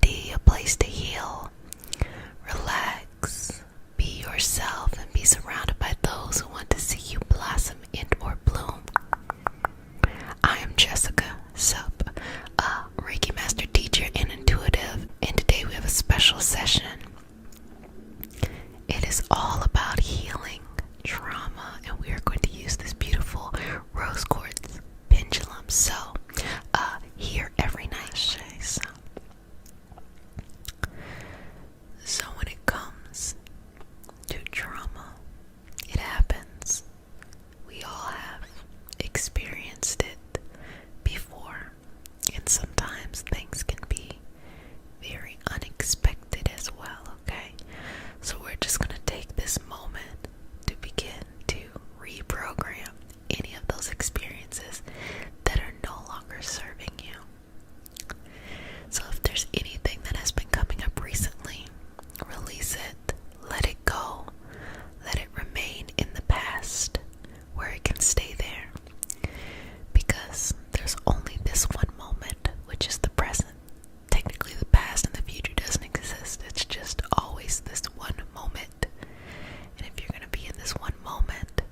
community, a place to heal, relax, be yourself, and be surrounded by those who want to see you blossom and or bloom. I am Jessica Sup, a Reiki master teacher and intuitive, and today we have a special session. It is all about healing trauma, and we are going to use this beautiful rose quartz pendulum. So, here every night. So when it comes to trauma, it happens. We all have experienced it before, and sometimes things can be very unexpected as well, okay? So we're just going to take this moment to begin to reprogram any of those experiences that are no longer serving you. So if there's anything that has been coming up recently, release it, let it go, let it remain in the past where it can stay there, because there's only this one moment, which is the present. Technically the past and the future doesn't exist. It's just always this one moment. And if you're going to be in this one moment,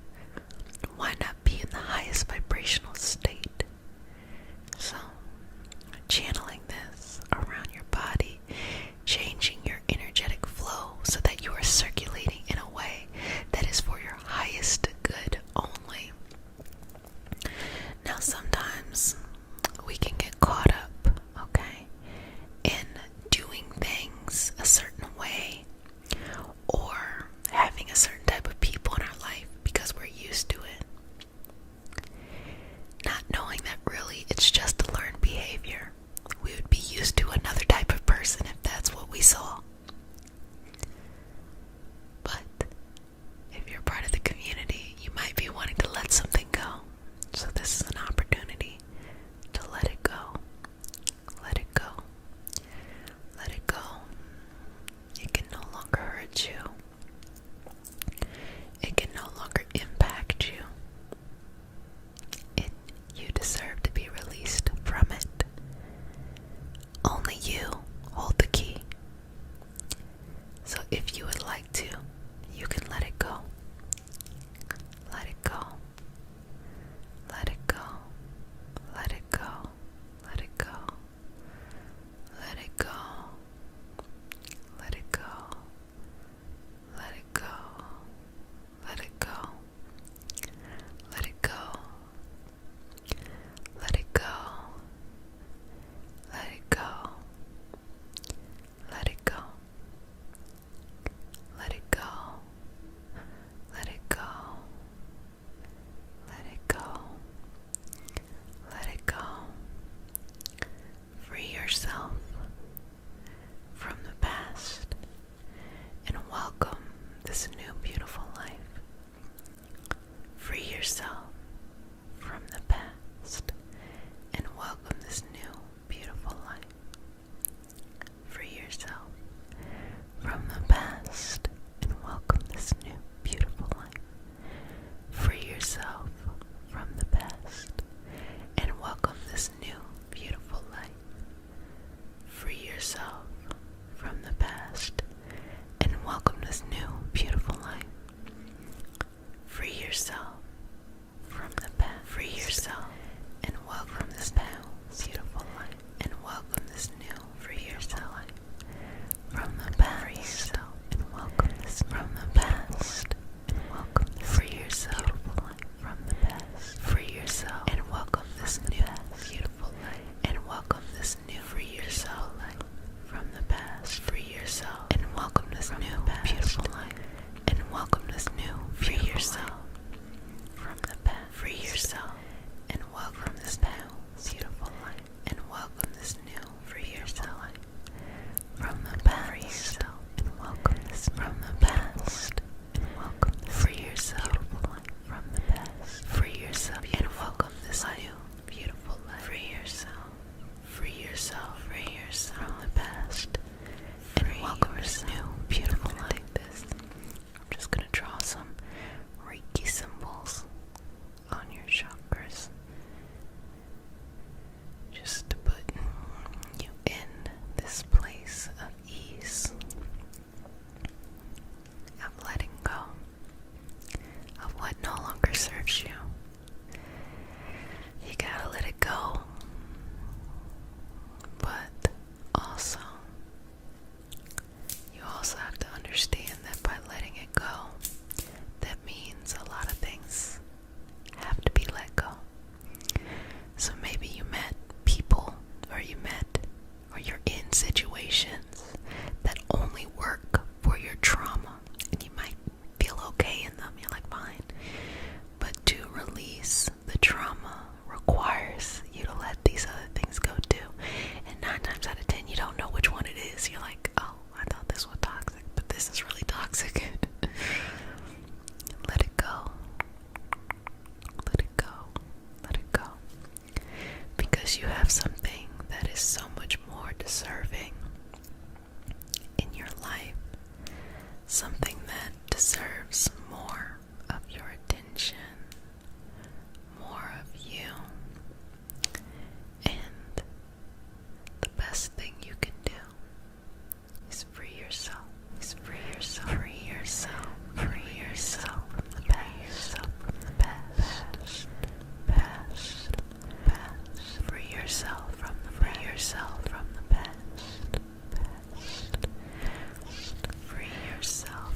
why not be in the highest vibrational state? So channeling this around your body, changing your energetic flow so that you are circulating in a way that is for your highest good only. Now sometimes we can get caught up, okay, in doing things a certain way or having a certain type of people in our life because we're used to it, not knowing that really it's just a learned behavior. We would be used to another type of person if that's what we saw. But if you're part of the community, you might be wanting to let something go. So this is an opportunity to let it go. Let it go. Let it go. It can no longer hurt you. It can no longer impact you. You deserve to be released from it. Only you hold the key. So if you would like to, you can let it go. Let it go. Let it go. Let it go. Let it go. Let it go. Let it go. Let it go. Let it go. Let it go. Let it go. Let it go. Let it go. Let it go. Let it go. Let it go. Let it go. Free yourself from the past and welcome this new beautiful life. Free yourself from the past and welcome this new beautiful life. Free yourself from the past and welcome this new beautiful life. Free yourself from the past and welcome this new beautiful life. Free yourself from the past and welcome this new beautiful life. Free yourself from the past. Free yourself and welcome this new beautiful life. And welcome this new free yourself life. because you're like, oh, I thought this was toxic, but this is really toxic. Let it go. Let it go. Let it go. Because you have something that is so much more deserving in your life. Something that deserves more of your attention, more of you. And the best thing you can do is free yourself. Is free yourself. Free yourself. Free yourself from the past. From the past. Past. Past. Free yourself from the past. Free yourself from the past. Past. Free yourself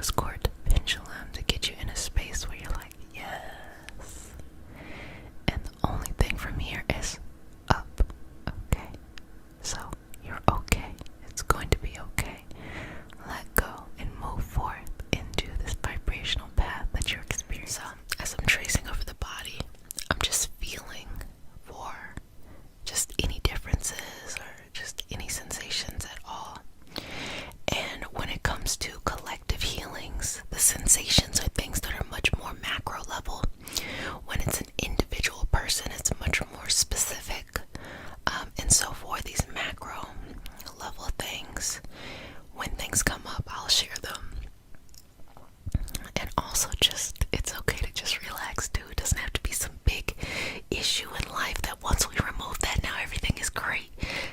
rose quartz pendulum to get you in a space where you're like, yes. And the only thing from here is up. Okay? So you're okay. It's going to be okay. Let go and move forth into this vibrational path that you're experiencing. So as I'm tracing over the body, I'm just feeling for just any differences or just any sensations at all. And when it comes to collective healings, the sensations are things that are much more macro level. When it's an individual person, it's much more specific. And so for these macro level things, when things come up, I'll share them. And also just, it's okay to just relax too. It doesn't have to be some big issue in life that once we remove that, now everything is great.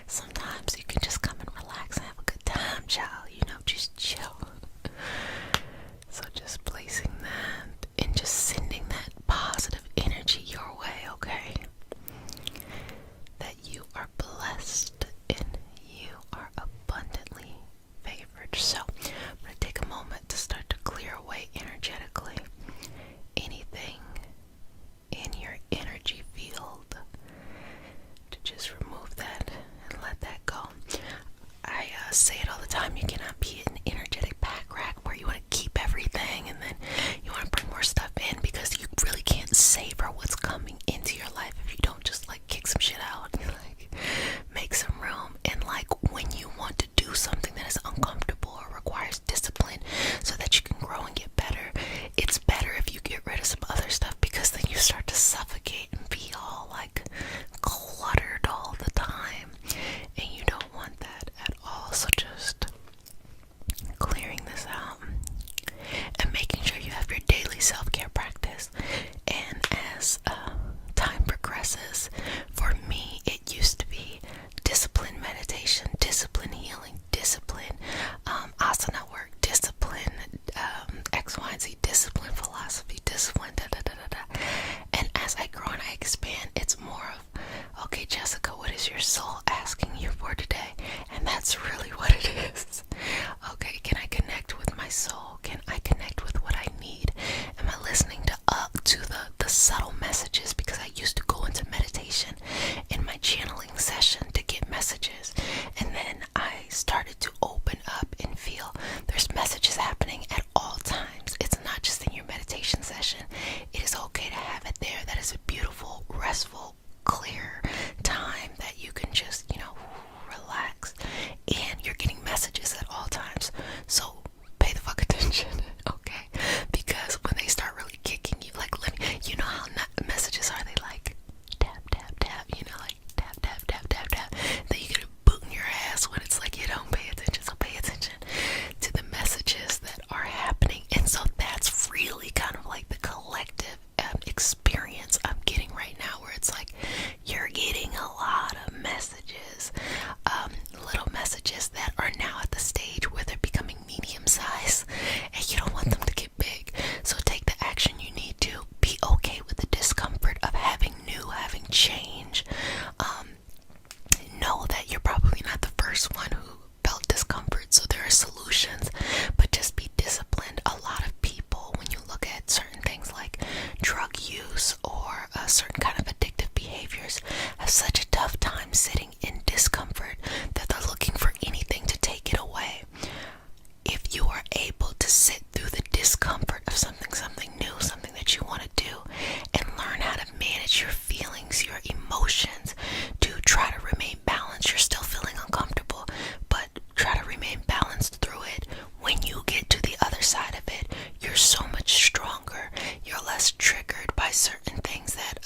Sometimes you can just come and relax and have a good time, child. You know, just chill. So just placing that and just sending that positive energy your way, okay? That you are blessed and you are abundantly favored. So I'm going to take a moment to start to clear away energetically anything in your energy field, to just remove that and let that go. I say it all the time, you cannot be an energetic pack rack where you want to keep everything and then you want to bring more stuff in, because you really can't savor what's coming into your life if you don't just like kick some shit out and like make some room. And like when you want to do something that is uncomfortable or requires discipline so that you can grow and get better, it's better if you get rid of some other stuff, because then you start to suffocate and be all like cluttered all the time, and you don't want that at all. So just clearing this out and making sure you have your daily self-care practice. And as time progresses, for me it used to be discipline meditation, discipline healing, discipline asana work, discipline X, Y, and Z, discipline philosophy, discipline da da da da da. And as I grow and I expand, it's more of, okay, Jessica, what is your soul asking you for today? And that's really what it is. Okay, can I connect with my soul? Can I connect with what I need? Am I listening to the subtle messages? Because I used to go into meditation in my channeling session to get messages, and then I started to open up and feel there's messages happening at all times. It's not just in your meditation session. It is okay to have it there. That is a beautiful, restful, clear time that you can just, relax, and you're getting messages at all times. So pay the fuck attention, okay? Because when they start really kicking you, like, you know how messages are, they like tap tap tap, like tap tap tap tap tap. Then you get a boot in your ass when it's like you don't pay attention. So pay attention to the messages that are happening. And so that's really kind of like the collective experience I'm getting right now, where it's like you're getting a lot of messages, little messages that are now at the stage where they're becoming medium size, and you don't want them to get big. So take the action you need to. Be okay with the discomfort of having new, having change. Know that you're probably not the first one who felt discomfort, so there are solutions, but just be disciplined. A lot of people, when you look at certain things like drug use or certain kind of addictive behaviors, have such a tough time sitting in discomfort that they're looking for anything to take it away. If you are able to sit through the discomfort of something new, something that you want to do, and learn how to manage your feelings, your emotions, to try to remain balanced. You're still feeling uncomfortable, but try to remain balanced through it. When you get to the other side of it, you're so much stronger. You're less triggered by certain things that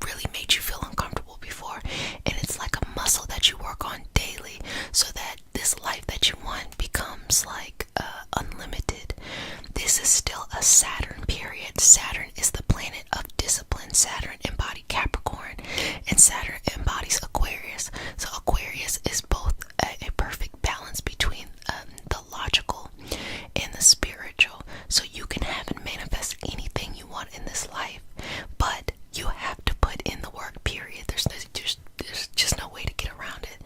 really made you feel uncomfortable before. And it's like a muscle that you work on daily, so that this life that you want becomes like unlimited. This is still a Saturn period. Saturn is the planet of discipline. Saturn embodies Capricorn, and Saturn embodies Aquarius. So Aquarius is both a perfect balance between the logical and the spiritual. So you can have and manifest anything you want in this life, but you have to put in the work, period. There's just no way to get around it.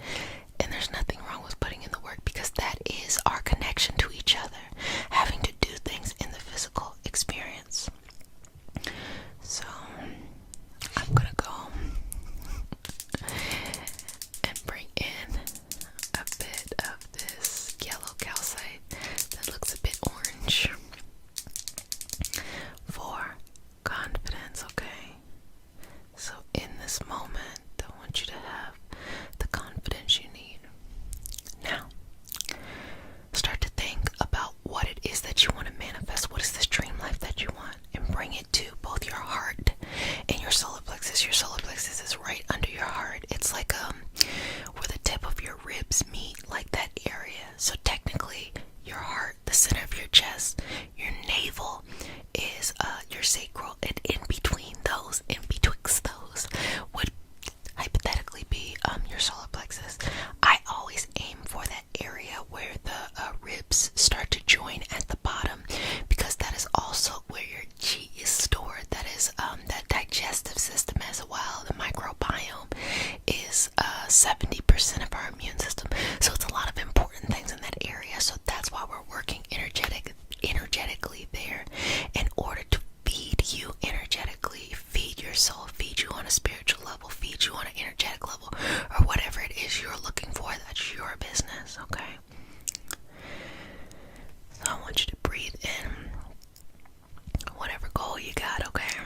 And there's nothing wrong with putting in the work, because that is our connection to each other. Having to do breathe in whatever goal you got, okay?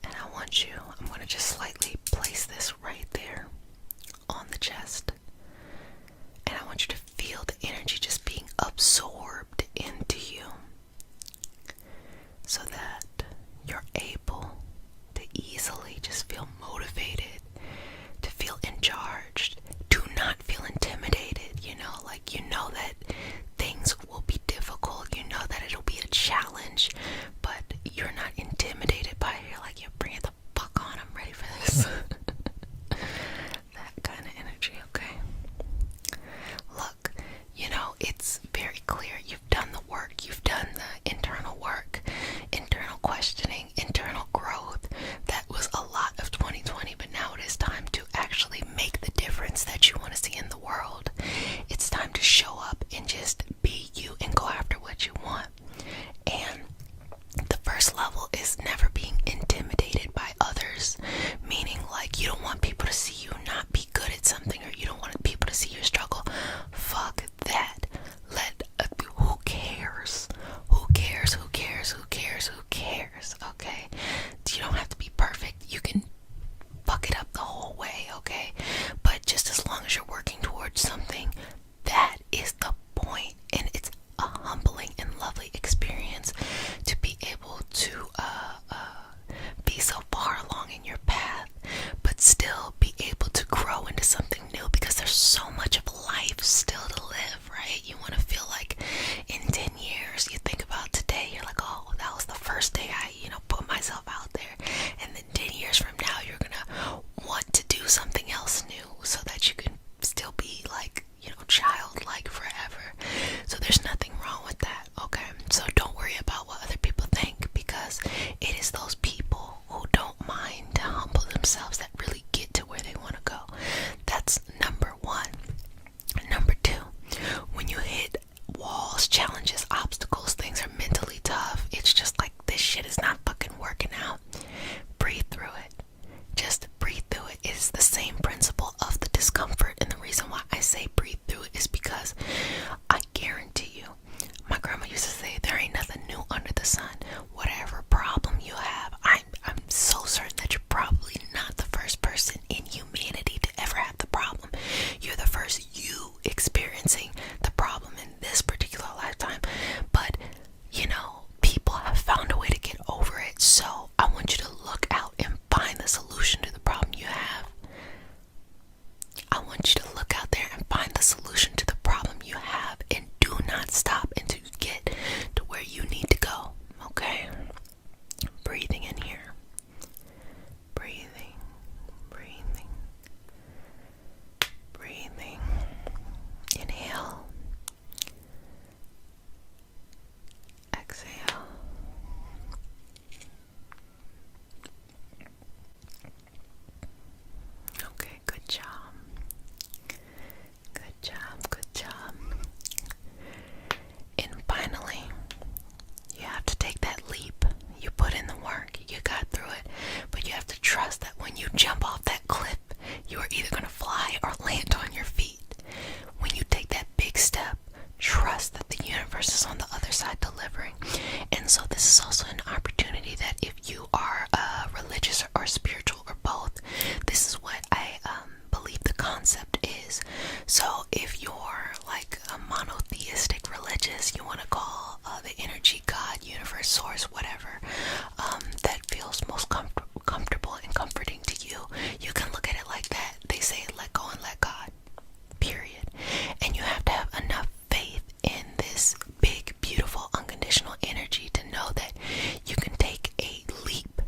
And I'm going to just slightly place this right there on the chest. And I want you to feel the energy just being absorbed into you so that you're able to easily just feel motivated, to feel in charge. Do not feel intimidated, like that things will be difficult, that it'll be a challenge, but you're not intimidated by it. You're like, yeah, bring it the fuck on, I'm ready for this. That kind of energy, okay? Look, it's very clear. You've done the work. You've done the internal work, internal questioning, internal growth. That was a lot of 2020, but now it is time to actually make the difference that you want to see in the world. It's time to show up and just be you and go after what you want. And the first level is never being intimidated by others, meaning like you don't want people to see you not be good at something, or you don't want people to see your struggle. Fuck that. Who cares? Who cares? Who cares? Who cares? Who cares? Okay? You don't have to be perfect. You can fuck it up the whole way, okay? But just as long as you're working towards something, that is the point. And it's a humbling and lovely experience to be able to be so far along in your path, but still be able to grow into something new, because there's so much of life still to live, right? You want to feel like in 10 years, you think about today, you're like, oh, that was the first day I, put myself out there. And then 10 years from now, you're going to want to do something else new so that you can still be like, childlike forever. So there's nothing wrong with that, okay? So don't worry about what other people think, because it is those people who don't mind to humble themselves that really get to where they want to go. That's number one. Number two, when you hit walls, challenges, obstacles, things are mentally tough, it's just like, this shit is not fucking working out. Breathe through it. Just breathe through it. It's the same principle of the discomfort, and the reason why I say breathe through it is because I guarantee you, my grandma used to say, there ain't nothing new under the sun. Whatever problem you have, I'm so certain that you're probably not the first person in humanity to ever have the problem. You're the first you experiencing the problem in this particular lifetime. But, people have found a way to get over it. So I want you to look out and find the solution to the problem you have. I want you to look out there and find the solution to the problem you have, and do not stop until you get to where you need to go, okay? Breathing in here. Breathing, breathing, breathing. Inhale. Exhale. Okay, good job. Good job, good job. And finally, you have to take that leap. You put in the work, you got through it, but you have to trust that when you jump off that cliff, you are either going to fly or land on your feet. When you take that big step, trust that the universe is on the other side delivering. And so this is also an opportunity that if you are religious or spiritual or both, this is what I believe the concept is. So if you're like a monotheistic religious, you want to call the energy God, universe, source, whatever, that feels most comfortable and comforting to you, you can look at it like that. They say let go and let God, period. And you have to have enough faith in this big, beautiful, unconditional energy to know that you can take a leap.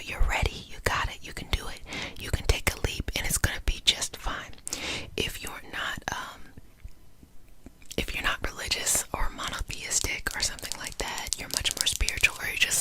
You're ready, you got it, you can do it. You can take a leap and it's going to be just fine. If you're not religious or monotheistic or something like that, you're much more spiritual, or you're just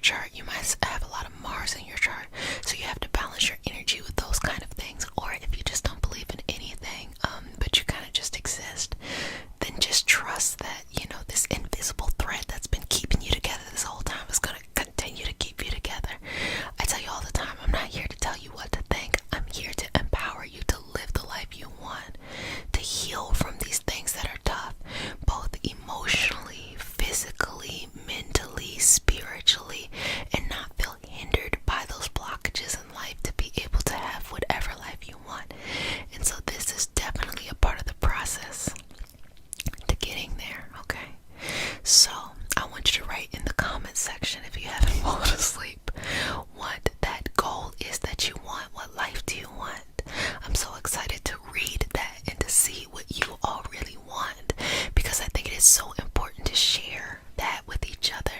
chart. You might have a lot of Mars in your chart, so you have to balance your energy with those kind of things. Or if you just don't believe in anything, but you kind of just exist, then just trust that, this invisible thread that's been keeping you together this whole time is going to continue to keep you together. I tell you all the time, I'm not here to tell you what to think. I'm here to empower you to live the life you want, to heal from these things that are tough, both emotionally, physically, mentally, spiritually, and not feel hindered by those blockages in life, to be able to have whatever life you want. And so this is definitely a part of the process to getting there, okay? So I want you to write in the comment section, if you haven't fallen asleep, what that goal is that you want. What life do you want? I'm so excited to read that and to see what you all really want, because I think it is so important to share that with each other,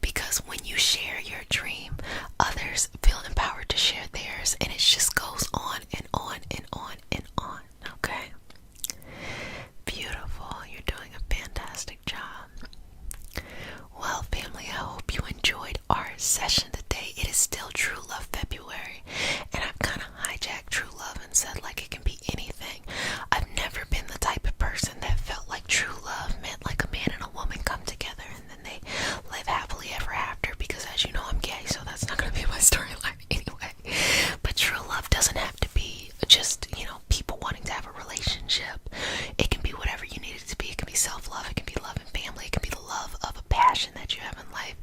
because when you share your dream, others feel empowered to share theirs, and it just goes on and on and on and on. Okay? Beautiful. You're doing a fantastic job. Well, family, I hope you enjoyed our session today. It is still True Love February, and I've kind of hijacked true love and said like it can be anything. I've never been the type of person that felt like true love meant like a man and a woman come together and then they live happily ever after, because as you know, I'm gay, so that's not going to be my storyline anyway. But true love doesn't have to be just, people wanting to have a relationship. It can be whatever you need it to be. It can be self-love, it can be love and family, it can be the love of a passion that you have in life.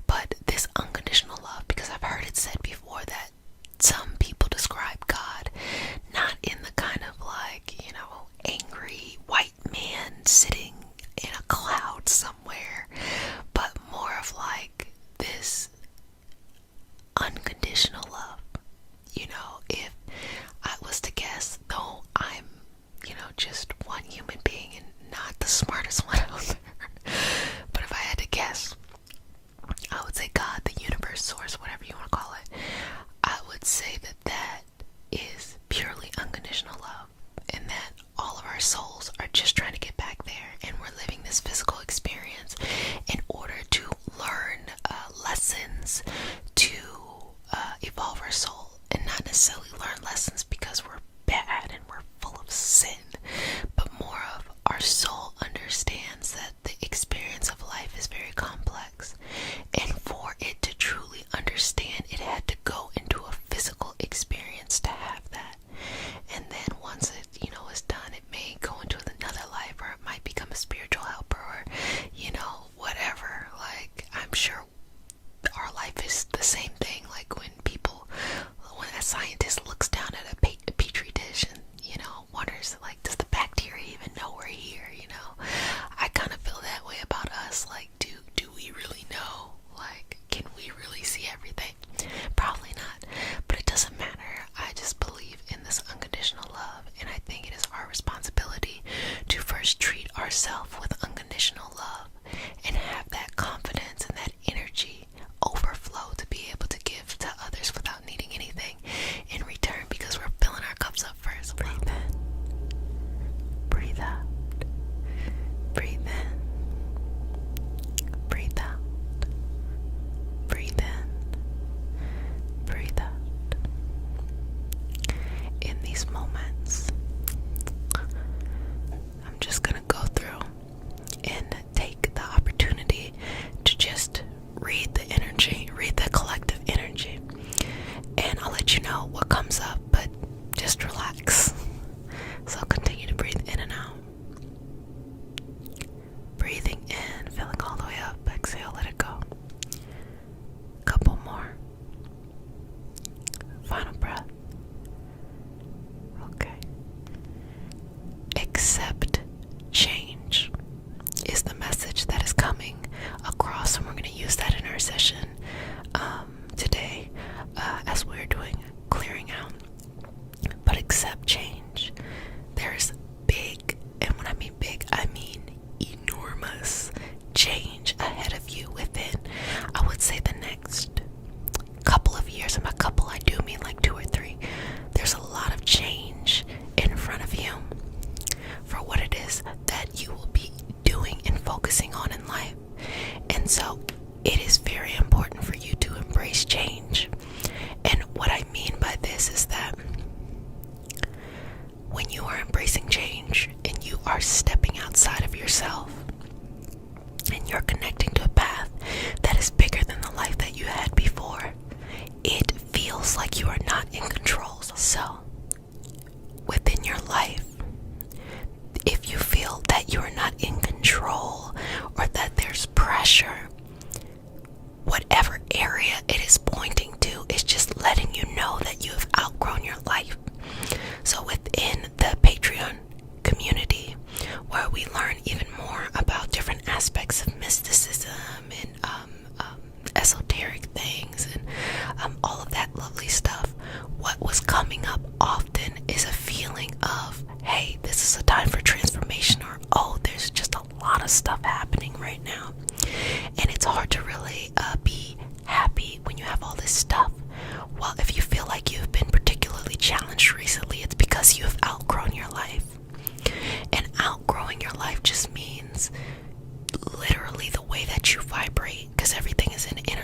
But this unconditional love, because I've heard it said before that some people describe God not in the kind of like, angry white man sitting in a cloud somewhere, but more of like this unconditional love. If I was to guess, though I'm, just one human being and not the smartest one out there, but if I had to guess, I would say God, the universe, source, whatever you want to call it, I would say that that is purely unconditional love, and that all of our souls are just trying to get back there, and we're living this physical experience in order to learn lessons to evolve our soul, and not necessarily learn lessons because we're bad and we're full of sin, but more of our soul understands that the experience of life is very complex, and for it to truly understand, it had to go into a physical experience to have that. And then once it is done, it may go into another life, or it might become a spiritual helper, or whatever. Like, I'm sure our life is the same thing. Like when a scientist looks down at a petri dish and wonders, like, does the bacteria even know we're here? I kind of feel that way about us. Like, do we really know? Like, can we really see everything? Probably not, but it doesn't matter. I just believe in this unconditional love, and I think it is our responsibility to first treat ourselves with unconditional love and have that confidence and that energy overflow to be able to give to others without needing anything in return, because we're filling our cups up first. Breathe in, breathe out, breathe in, breathe out, breathe in, breathe out. In these moments, I'm just gonna go through and take the opportunity to just read the energy, read the collective energy, and I'll let you know what comes up, but just relax. So continue to breathe in and out. Breathing in, filling all the way up, exhale, let it go. Couple more. Final breath. Okay. Accept change is the message that is coming across, and we're going to use that in our session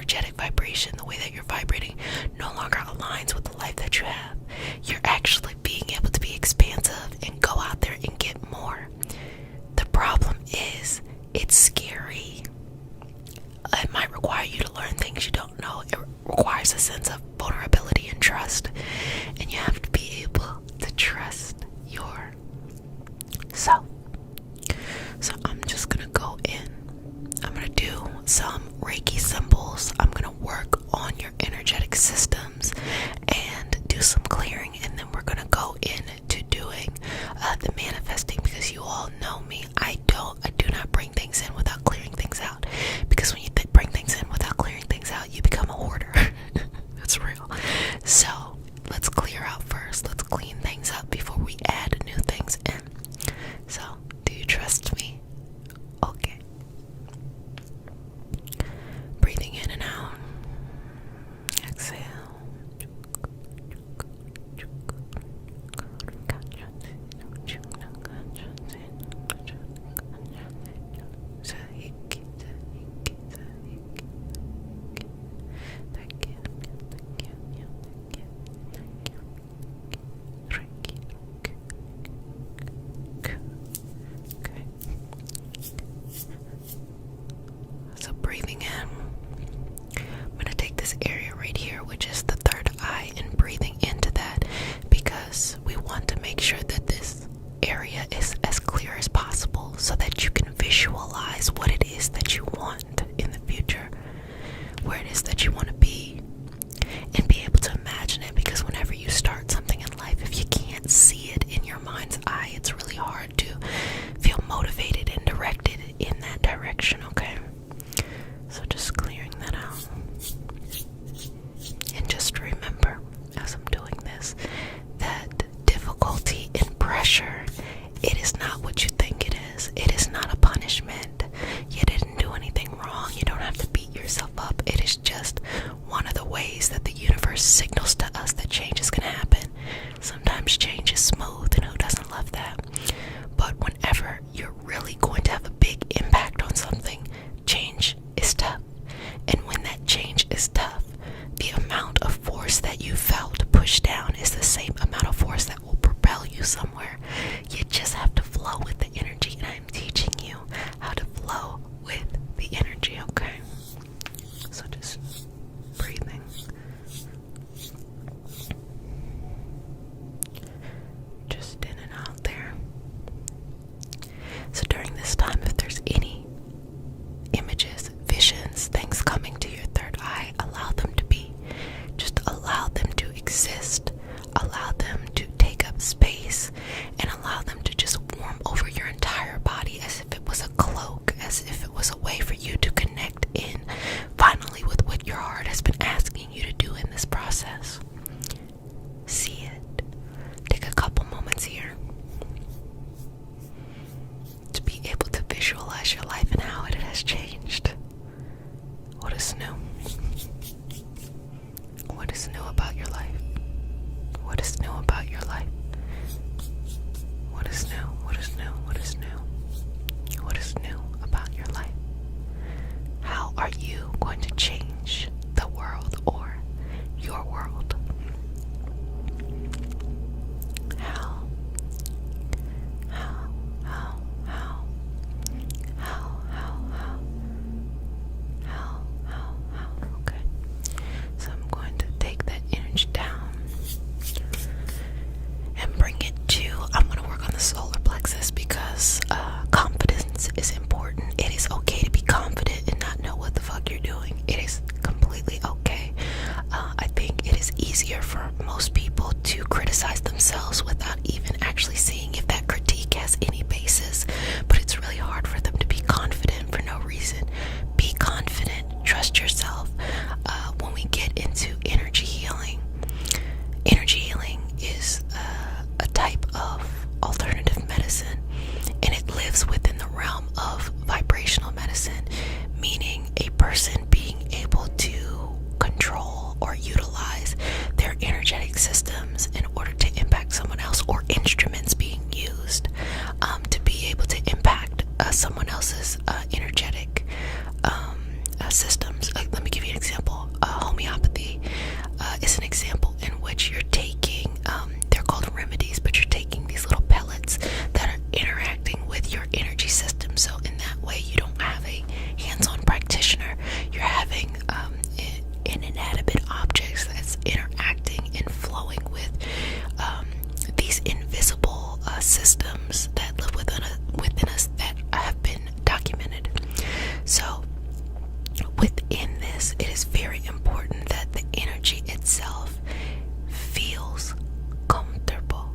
energetic vibration, the way that you're vibrating, no longer aligns with the life that you have. You're actually being able to be expansive and go out there and get more. The problem is, it's scary. It might require you to learn things you don't know. It requires a sense of vulnerability and trust. And you have to be able to trust yourself. So I'm just going to go in. I'm going to do some Reiki symbols. I'm going to work on your energetic systems and do some clearing. And then we're going to go into doing the manifesting, because you all know me. I do not bring things in without clearing things out. Because when you bring things in without clearing things out, you become a hoarder. That's real. So let's clear out first. Let's clean things up before we add new things in. So, do you trust me? Okay. Breathing in and out. Exhale. So breathing in, I'm going to take this area right here, which is the third eye, and breathing into that, because we want to make sure that this area is as clear as possible so that you can visualize what it is that you want in the future, where it is that you want to be, and be able to imagine it. Because whenever you start something in life, if you can't see it in your mind's eye, it's really hard to feel motivated and directed in that direction, okay? So just clearing that out. And just remember, as I'm doing this, that difficulty and pressure, it is not what you think it is. It is not a punishment. You didn't do anything wrong. You don't have to beat yourself up. It is just one of the ways that the universe signals to us that change is going to happen. Sometimes change is smooth, and who doesn't love that? But whenever you're really going to have a big impact on something, change is tough. And when that change is tough, the amount of force that you felt push down is the same amount of force that will propel you somewhere. You just have to flow with the energy, and I'm teaching you how to flow with the energy, okay? So just breathing. Just in and out there. So during this time, if there's any images, visions, things coming to your third eye, allow them to be. Just allow them to exist. Allow them to take up space, and allow them to just warm over your entire body as if it was a cloak, as if it was a way for you to connect in finally with what your heart has been asking you to do in this process. See it. Take a couple moments here to be able to visualize your life and how it has changed. What is new? What is new about your life? What is new about your life? What is new? What is new? What is new? What is new about your life? How are you going to change the world or your world? How? Okay. So I'm going to take that energy down and bring it to, I'm going to work on the solar plexus, because confidence is important. It is okay to be confident and not know what the fuck you're doing. It is completely okay. I think it is easier for most people to criticize themselves without even actually seeing if that critique has any basis. But it's really hard for them to be confident for no reason. Be confident. Trust yourself. When we get into energy healing is a type of alternative medicine, and it lives within the realm of vibrational medicine, meaning a person being able to control or utilize their energetic systems in order to impact someone else, or instruments being used to be able to impact someone else's energetic systems. Let me give you an example. in this, it is very important that the energy itself feels comfortable,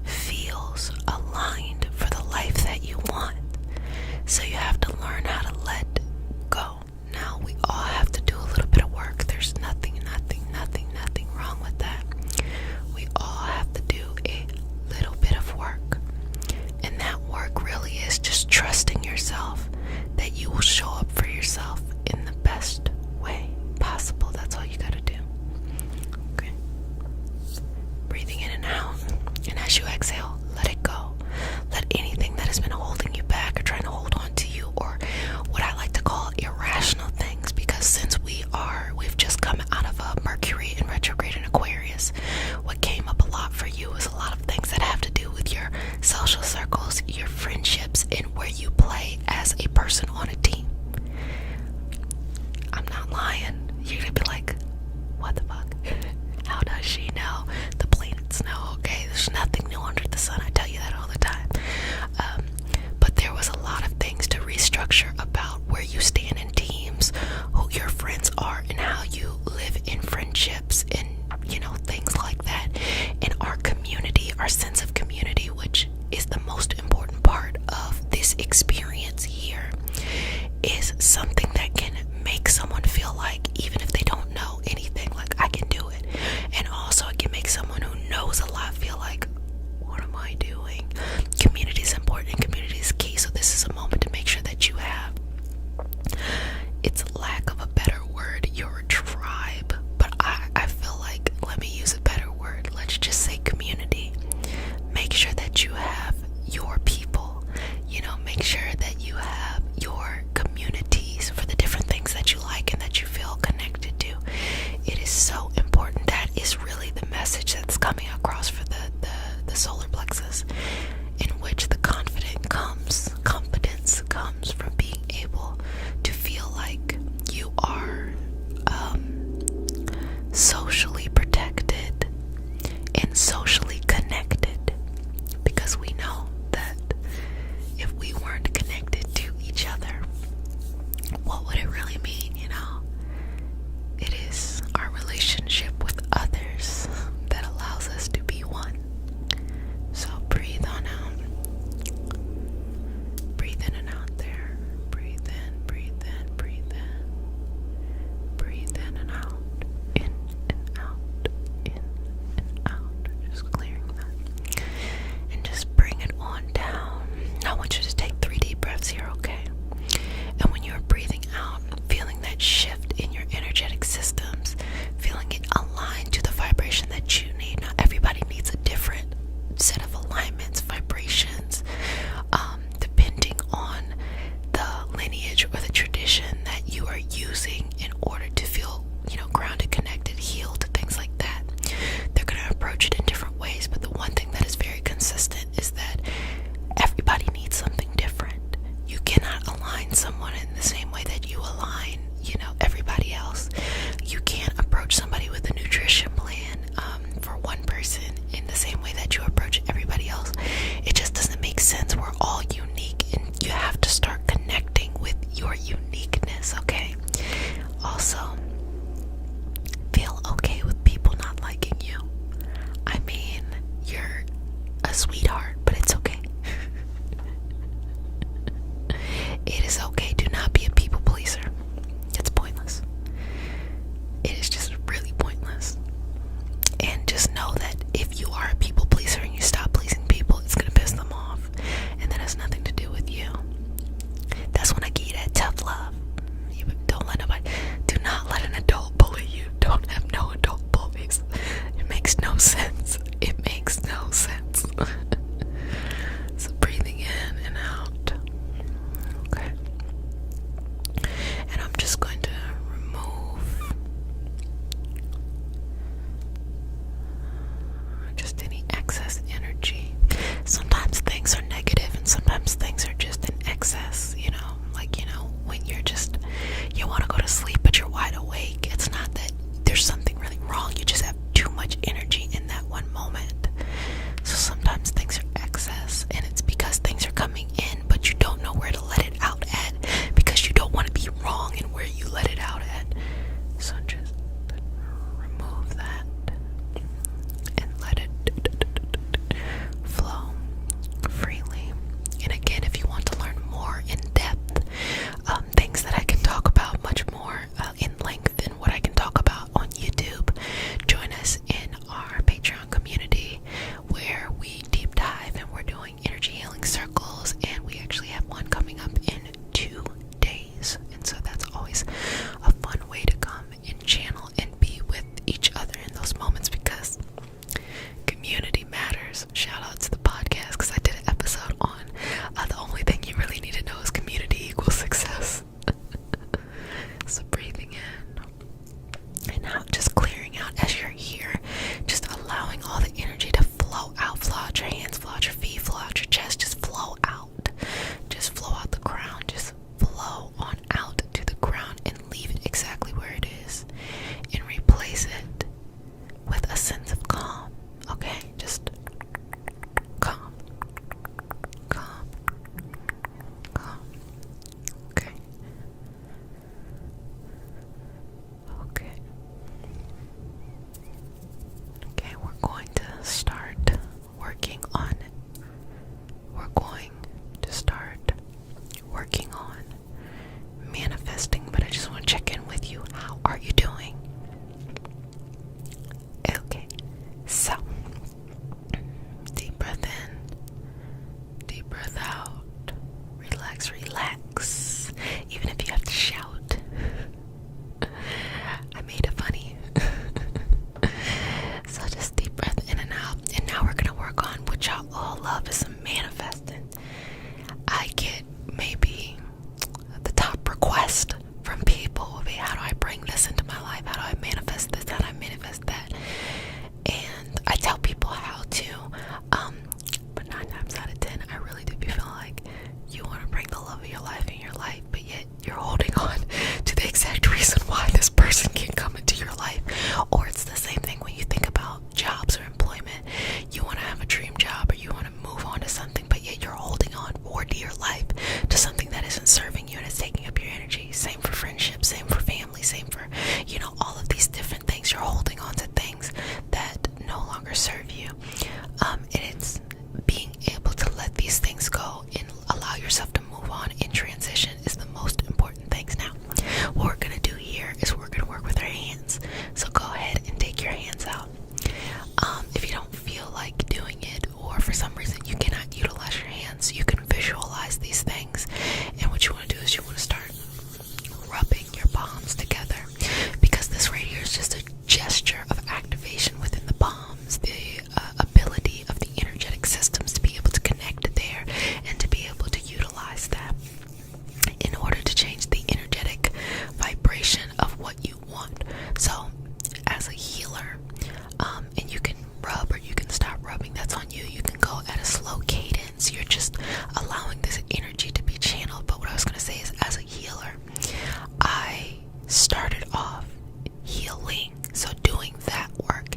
feels aligned for the life that you want. So you have to learn how to let go. Now, we all have to do a little bit of work. There's nothing wrong with that. We all have to do a little bit of work. And that work really is just trusting yourself that you will show up for yourself in the best way possible. That's all you gotta do. Okay. Breathing in and out. And as you exhale, let it go. Let anything that has been holding you back or trying to hold on to you, or what I like to call irrational things, because since we've just come out of a Mercury in retrograde in Aquarius, what came up a lot for you is a lot of things that have to do with your social circles, your friendships, and where you play as a person on a team. I'm not lying. You're gonna be like, what the fuck? How does she know? The planets know, okay? There's nothing new under the sun. I tell you that all the time. But there was a lot of things to restructure about where you stand in teams, who your friends are, and how you live in friendships, and things like that. And our community, our sense of community, which is the most important part of this experience here, is something that can make someone feel like, even if they don't know anything, like, I can do it. And also it can make someone who knows a lot feel like, what am I doing? Community is important and community is key. So this is a moment to make sure that you have, it's lack of a better word, your tribe. But I feel like, let me use a better word. Let's just say community. Make sure that you have your people, make sure that you have your communities for the different things that you like and that you feel connected to. It is so important. That is really the message that's coming across for the solar plexus, in which the confidence comes from being able to feel like you are socially protected and socially connected, because we know that if we weren't connected to each other, what would it really mean? It is our relationship with others that allows us to be one. So breathe on out. Breathe in and out there. Breathe in, breathe in, breathe in. Breathe in and out. In and out. In and out. Just clearing that. And just bring it on down. I want you to take 3 deep breaths here, okay? And when you're breathing out, feeling that shift in your energetic systems, feeling it aligned to the vibration that you need. Now, everybody needs a different set of alignments, vibrations, depending on the lineage or the tradition that you are using in order to feel, grounded, connected, healed, things like that. They're going to approach it in different ways, but the one thing that is very consistent is that everybody needs something different. You cannot align someone in the same way that you align, everybody else. You can't approach somebody with a nutrition plan for one person in the same way that you approach everybody else. It just doesn't make sense. We're all unique, and you have to start connecting with your uniqueness, okay? Also, feel okay with people not liking you. I mean, you're a sweetheart, but it's okay. It is okay. Do not be a people pleaser. It's pointless. It is just really pointless. And just know that if you are a people pleaser and you stop pleasing people, it's going to piss them off. And that has nothing to do with you. That's when I give you that tough love. You don't let nobody, do not let an adult bully you. Don't have no adult bullies. It makes no sense. It makes no sense. So breathing in and out. Okay. And I'm just going to remove started off healing, so doing that work.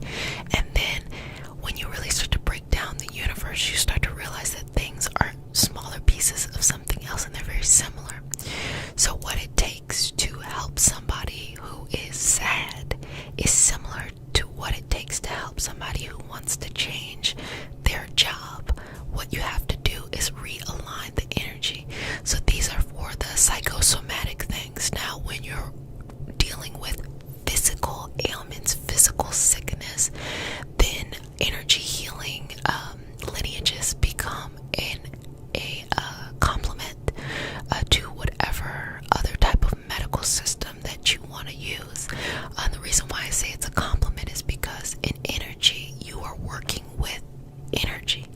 And then when you really start to break down the universe, you start to realize that things are smaller pieces of something else and they're very similar. So what it takes to help somebody who is sad is similar to what it takes to help somebody who wants to change their job. What you have to do is realign the energy. So these are for the psychosomatic things. Now when you're dealing with physical ailments, physical sickness, then energy healing lineages become a complement to whatever other type of medical system that you want to use. The reason why I say it's a complement is because in energy you are working with energy.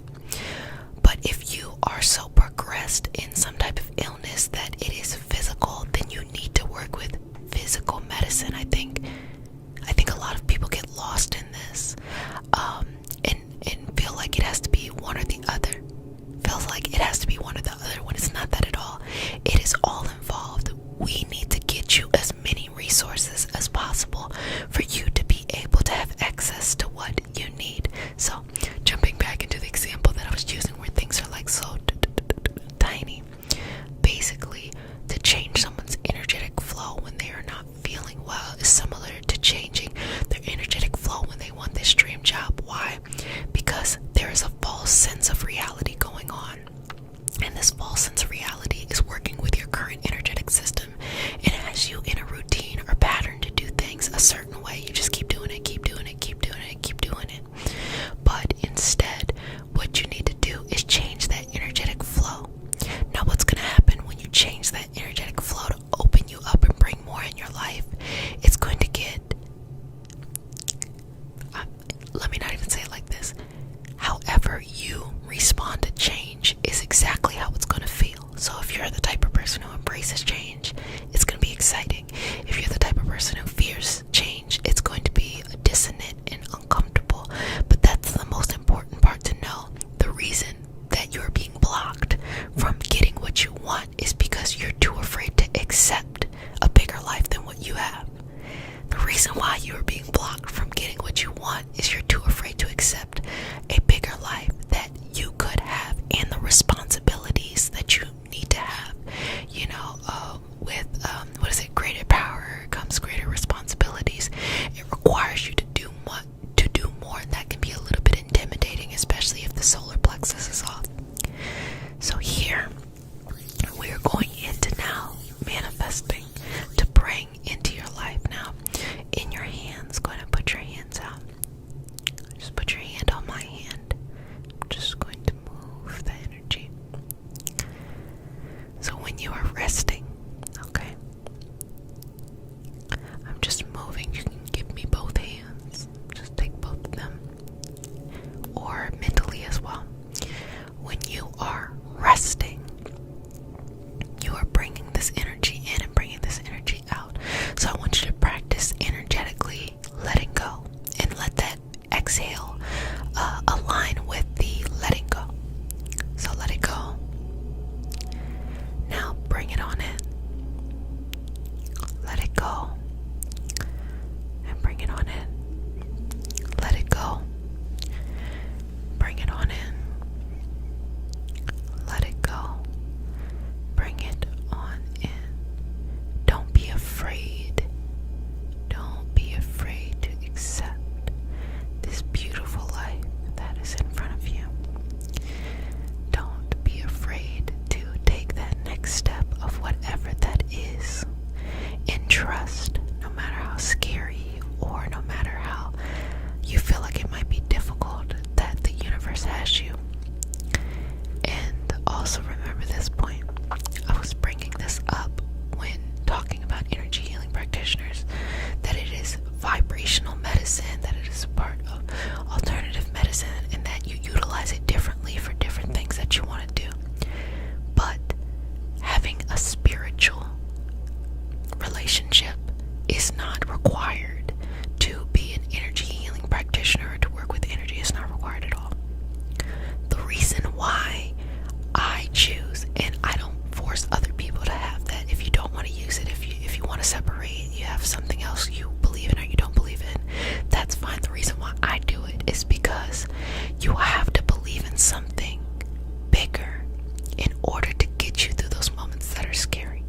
But if you are so progressed in some type of illness that it is physical, then you need to work with physical medicine. I think a lot of people get lost in this and feel like it has to be one or the other. Feels like it has to be one or the other when it's not that at all. It is all involved. We need to get you as many resources as possible for you to be able to have access to what you need. So jumping back into the example that I was using where things are like so tiny, basically to change someone's energetic flow when they are not feeling well is similar to changing their energetic flow when they want this dream job. Why? Because there is a false sense of reality going on, and this false sense of reality is working with your current energetic system and has you in a routine or pattern to do things a certain way. You just keep doing it, keep doing it, keep doing it, keep doing it. But instead, what you need to do is change that energetic flow. Now what's going to happen when you change that energetic flow to open you up and bring more in your life? It's going to get, let me not even say it like this, however you respond to change is exactly how it's going to feel. So if you're the type of person who embraces change, it's going to be exciting. If you're the type of person who fears change, it's going to be dissonant and uncomfortable. But that's the most important part to know. The reason that you're being blocked from getting what you want is because you're too afraid to accept a bigger life than what you have. The reason why you are being blocked from getting what you want is you're too afraid to accept a bigger life that you could have and the responsibilities that you need to have. You know, with greater power comes greater responsibilities. It requires you to do more, and that can be a little bit intimidating, especially if the solar plexus is off. So here we are going into now manifesting to bring into your life. Now in your hands, go ahead and put your hands out. Just put your hand on my hand. something else you believe in or you don't believe in, that's fine. The reason why I do it is because you have to believe in something bigger in order to get you through those moments that are scary.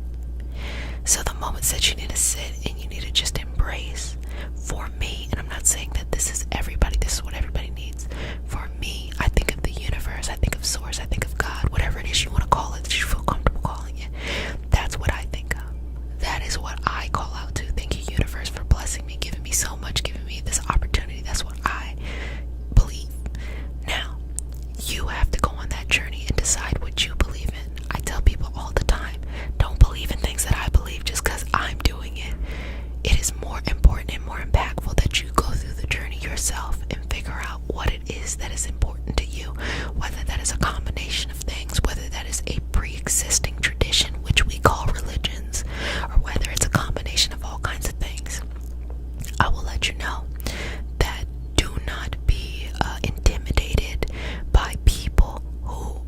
So the moments that you need to sit and you need to just embrace, for me, and I'm not saying that this is everybody, this is what everybody needs. For me, I think of the universe, I think of source, I think of God, whatever it is you want to call it, that you feel comfortable calling it. That's what I think of. That is what I call out to. Thank you, universe, for blessing me, giving me so much, giving me this opportunity. That's what I believe. Now, you have to go on that journey and decide what you believe in. I tell people all the time, don't believe in things that I believe just because I'm doing it. It is more important and more impactful that you go through the journey yourself and figure out what it is that is important to you, whether that is a combination of things, whether that is a pre-existing tradition, which we call religions, or whether it's a combination of all kinds of things. I will let you know that do not be intimidated by people who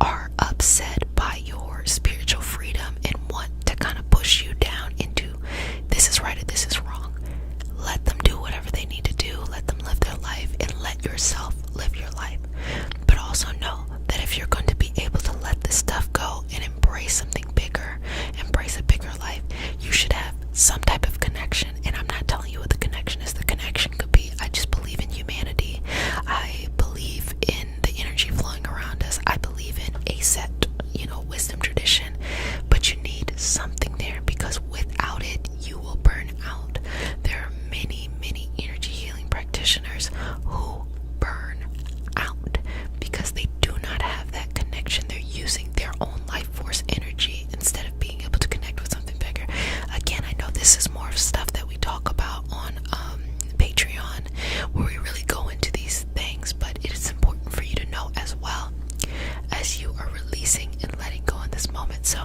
are upset by your spiritual freedom and want to kind of push you down into this is right or this is wrong. Let them do whatever they need to do. Let them live their life and let yourself live your life. But also know that if you're going to be able to let this stuff go and embrace something bigger, embrace a bigger life, you should have some type of connection. And I'm not telling you what the connection is. The connection could be, I just believe in humanity. I believe in the energy flowing around us. I believe in a set, wisdom tradition. But you need something there, because without it, you will burn out. There are many, many energy healing practitioners who burn out because they do not have that connection. They're using their own life force energy instead of being able to connect with something bigger. Again, I know this is more stuff that we talk about on Patreon, where we really go into these things, but it is important for you to know as well as you are releasing and letting go in this moment. So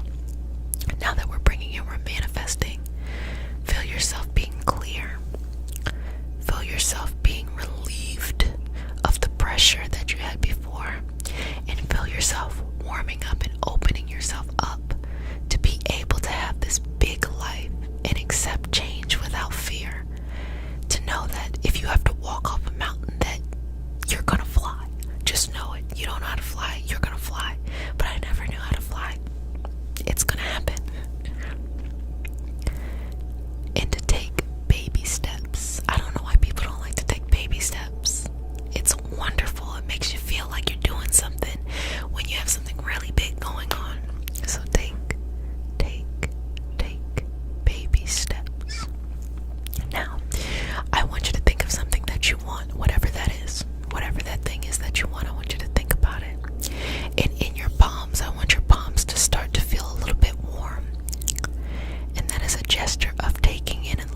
now that we're bringing in, we're manifesting, feel yourself being clear, feel yourself being relieved of the pressure that you had before, and feel yourself warming up and opening yourself up to be able to have this big life and accept change without fear. To know that if you have to walk off a mountain, that you're gonna fly. Just know it. You don't know how to fly, you're gonna fly. But I never knew how to fly. It's gonna happen. And to take baby steps. I don't know why people don't like to take baby steps. It's wonderful. It makes you feel like you're doing something when you have something really big going on. So take baby steps. Now, I want you to think of something that you want, whatever that is. Whatever that thing is that you want, I want you to think about it. And in your palms, I want your palms to start to feel a little bit warm. And that is a gesture of taking in and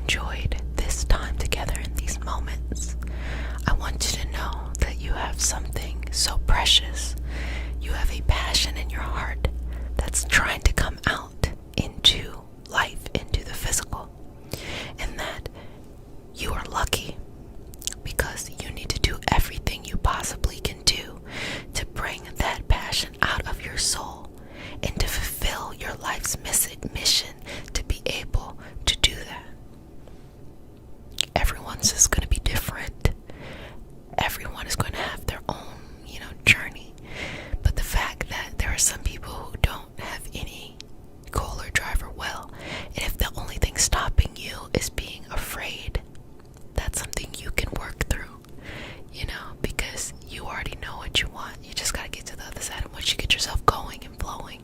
enjoyed this time together in these moments. I want you to know that you have something so precious. You have a passion in your heart that's trying to come out into life, into the physical. And that you are lucky because you need to do everything you possibly can do to bring that passion out of your soul and to fulfill your life's mission to be able to do that. Everyone's is going to be different. Everyone is going to have their own, journey. But the fact that there are some people who don't have any goal or drive or will, and if the only thing stopping you is being afraid, that's something you can work through, because you already know what you want. You just got to get to the other side. And once you get yourself going and flowing,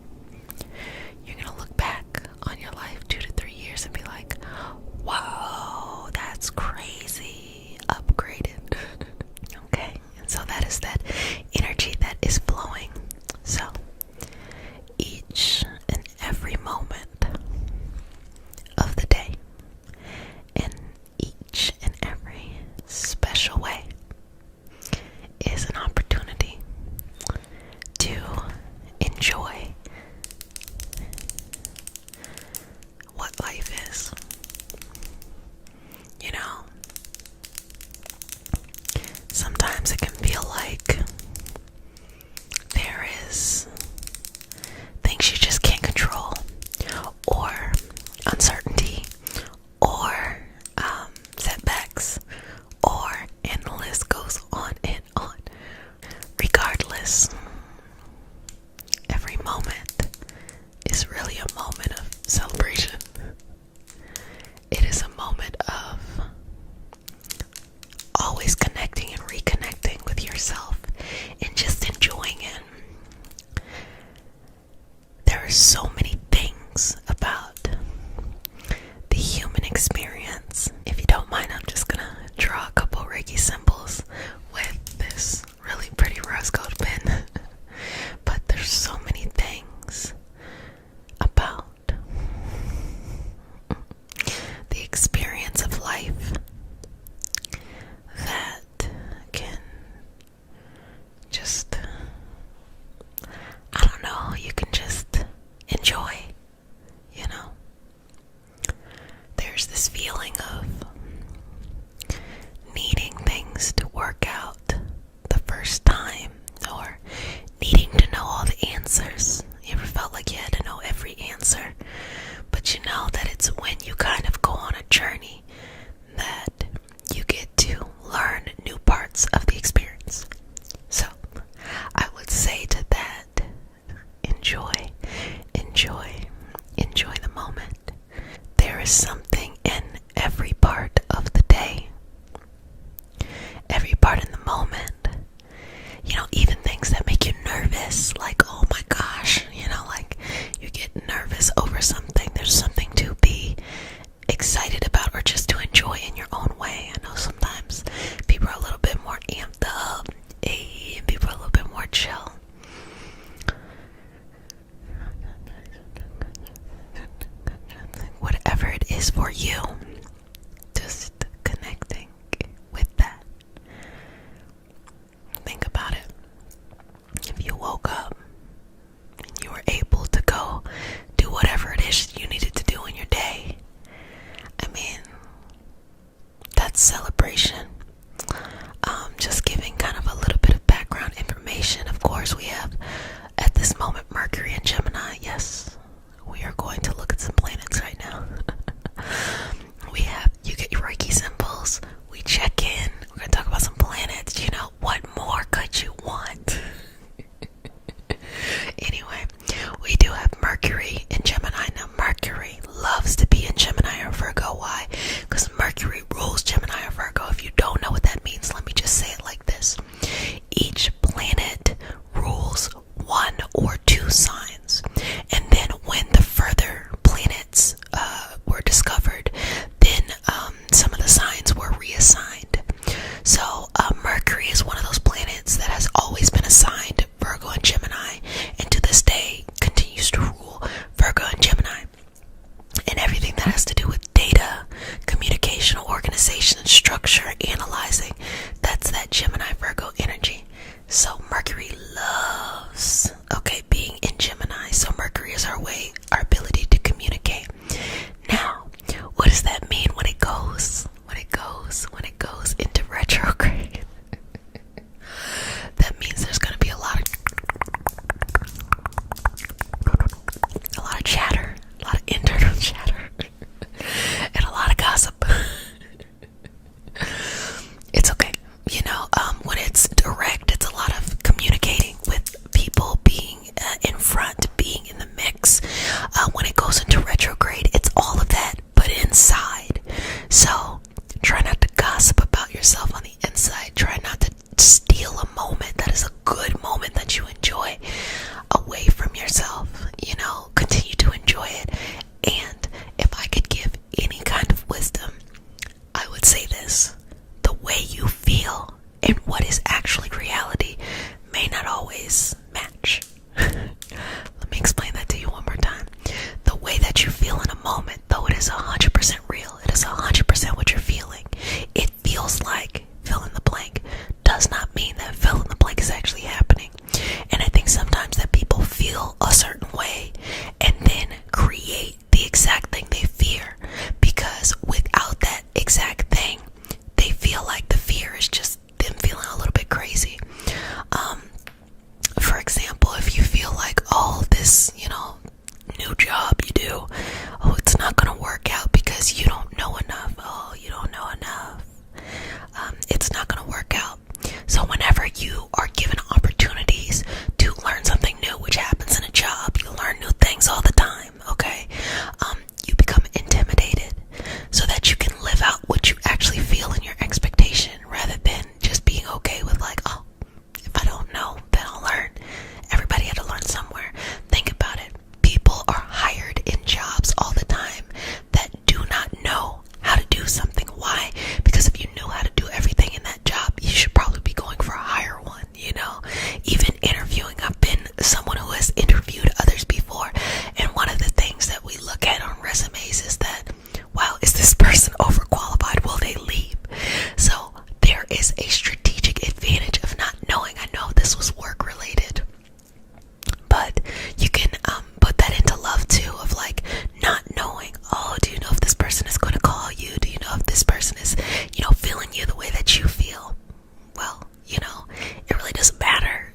you're going to look back on your life 2 to 3 years and be like, wow, that's crazy, upgraded. Okay, and so that is that energy that is flowing. So each and every moment of the day, in each and every special way, is an opportunity to enjoy what life is. Sometimes it can feel like there is things you just can't control, or uncertainty, or setbacks, and the list goes on and on. Regardless, every moment is really a moment of celebration. It is a moment of always connecting and reconnecting with yourself and just enjoying it. There are so many things about the human experience. If you don't mind, I'm just gonna draw a couple Reiki symbols with this really pretty rose gold pen. But there's so many things about the experience of life that can just, you can just enjoy, There's this feeling of needing things to work out the first time, or needing to know all the answers. You ever felt like you had to know every answer? But you know that it's when you kind of go on a journey that you get to learn new parts of the experience. So I would say to that, enjoy the moment. There is something in every and what is actually reality may not always match. Let me explain that to you one more time. The way that you feel in a moment, though it is 100% real, it is 100% what you're feeling. It feels like fill in the blank does not mean that fill in the blank is actually happening. And I think sometimes that people feel a certain way and then create the exact thing they fear, because without that exact thing, they feel like the fear is just them feeling a little bit crazy. For example, if you feel like, oh, this, new job you do, oh, it's not gonna work out because you don't know enough. Oh, you don't know enough. It's not gonna work out. So whenever you are given opportunities to learn something new, which happens in a job, you learn new things all the time, okay? You become intimidated so that you can live out what you actually feel in your expectation, rather than just being okay with like, oh, if I don't know, then I'll learn. Everybody had to learn somewhere. Think about it. People are hired in jobs all the time that do not know how to do something. Why? Because if you knew how to do everything in that job, you should probably be going for a higher one, Even interviewing, I've been someone who has interviewed others before, and one of the things that we look at on resumes is that, wow, is this person overqualified? Will they leave? So there is a strategic advantage of not knowing. I know this was work related, but you can put that into love too, of like not knowing. Oh, do you know if this person is going to call you? Do you know if this person is, feeling you the way that you feel? Well, it really doesn't matter,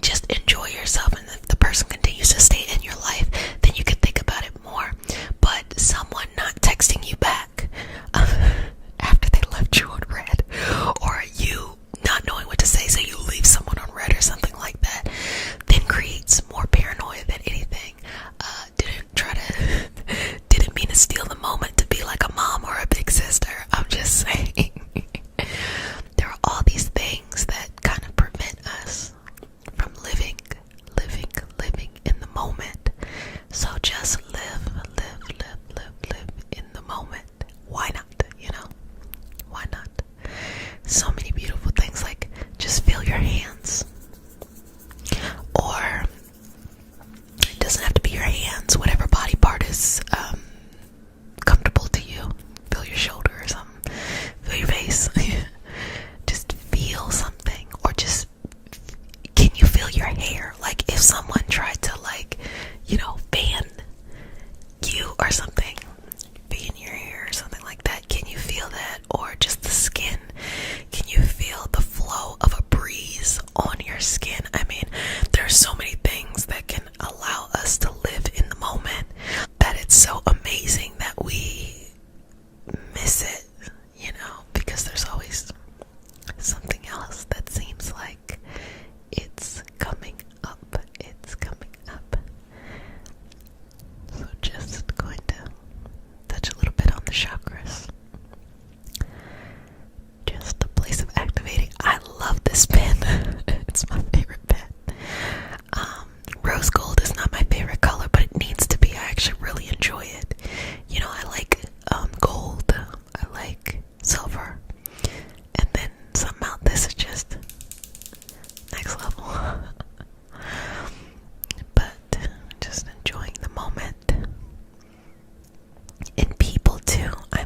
just enjoy yourself, and if the person continues to stay in your life, then you can think about it more. But someone not texting you back after they left you on red, or you not knowing what to say, so you leave someone on red or something like that, then creates more paranoia than anything. Didn't mean to steal the moment to be like a mom or a big sister. I'm just saying. There are all these things that kind of prevent us from living in the moment. So just live in the moment. Why not? Why not? So many beautiful things, like just feel your hands. Or it doesn't have to be your hands, whatever body part is comfortable to you. Feel your shoulder or something. Feel your face. Just feel something. Or just, can you feel your hair? Like if someone tried to fan you or something, fan your hair or something like that, can you feel that? Or just the skin, can you feel the flow of a breeze on your skin? I mean, there's so many things that can allow us to live in the moment, that it's so amazing that we miss it, because there's always something else that seems like it's coming up. So just going to touch a little bit on the chakras. Just the place of activating. I love this pen. It's my favorite pen. Rose gold is not my favorite color, but it needs to be. I actually really enjoy it. I like gold. I like silver. And then somehow this is just next level. But just enjoying the moment. And people too. I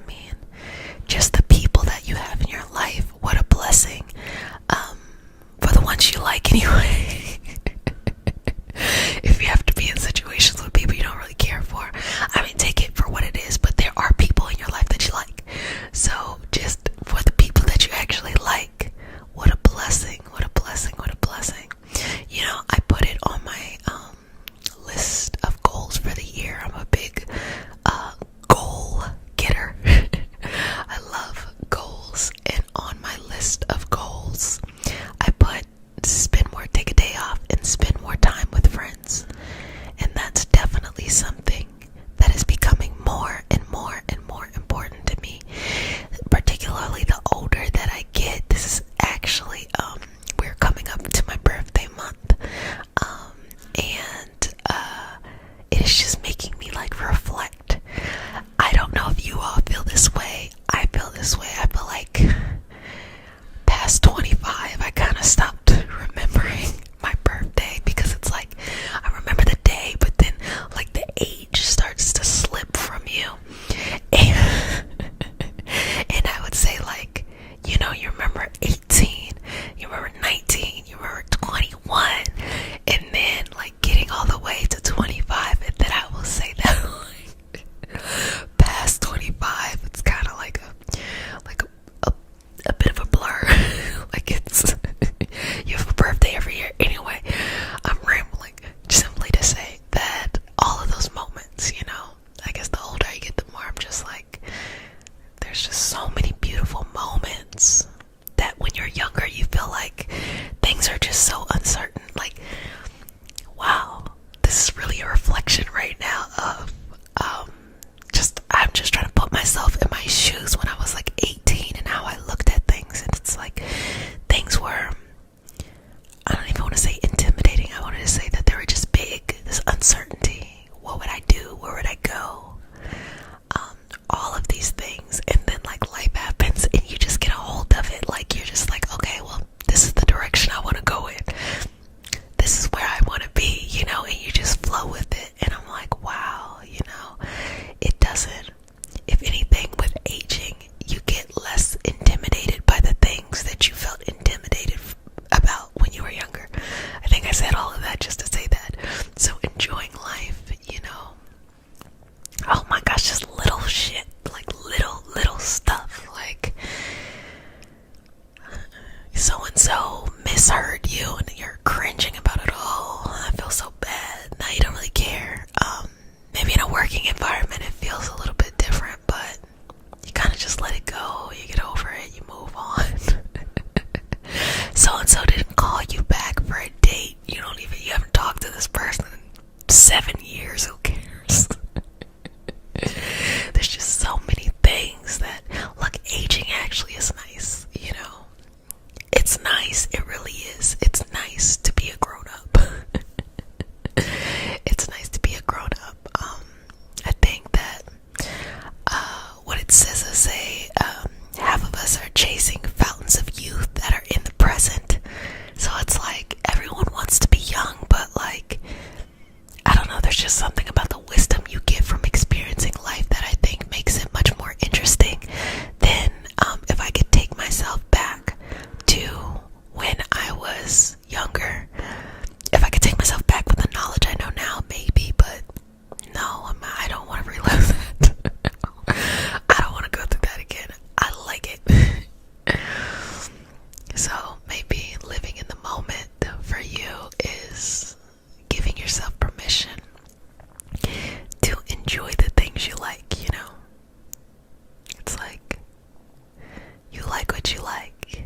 what you like,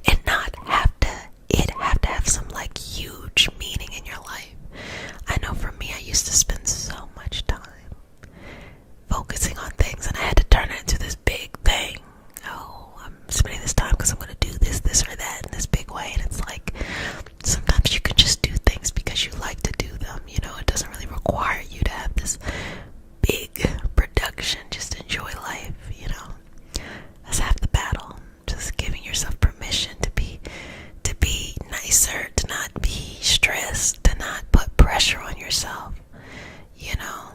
and not have to have some like huge meaning in your life. I know for me, I used to spend so much time focusing on things, and I had to turn it into this big thing. Oh, I'm spending this time because I'm going to do this or that in this big way. And it's like, sometimes you can just do things because you like to do them. You know, it doesn't really require you to have this big production. Just enjoy life, you know. That's half the battle. Just giving yourself permission to be nicer, to not be stressed, to not put pressure on yourself, you know.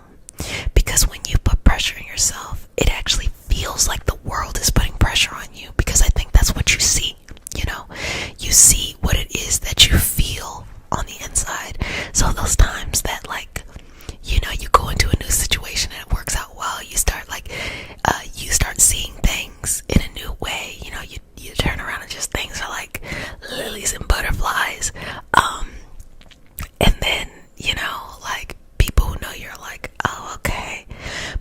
Because when you put pressure on yourself, it actually feels like the world is putting pressure on you, because I think that's what you see, you know. You see what it is that you feel on the inside. So those times that, like, you know, you go into a new situation and it works out well, you start seeing things in a new way, you know. You turn around and just things are like lilies and butterflies, and then, you know, like, people who know you're like, oh, okay,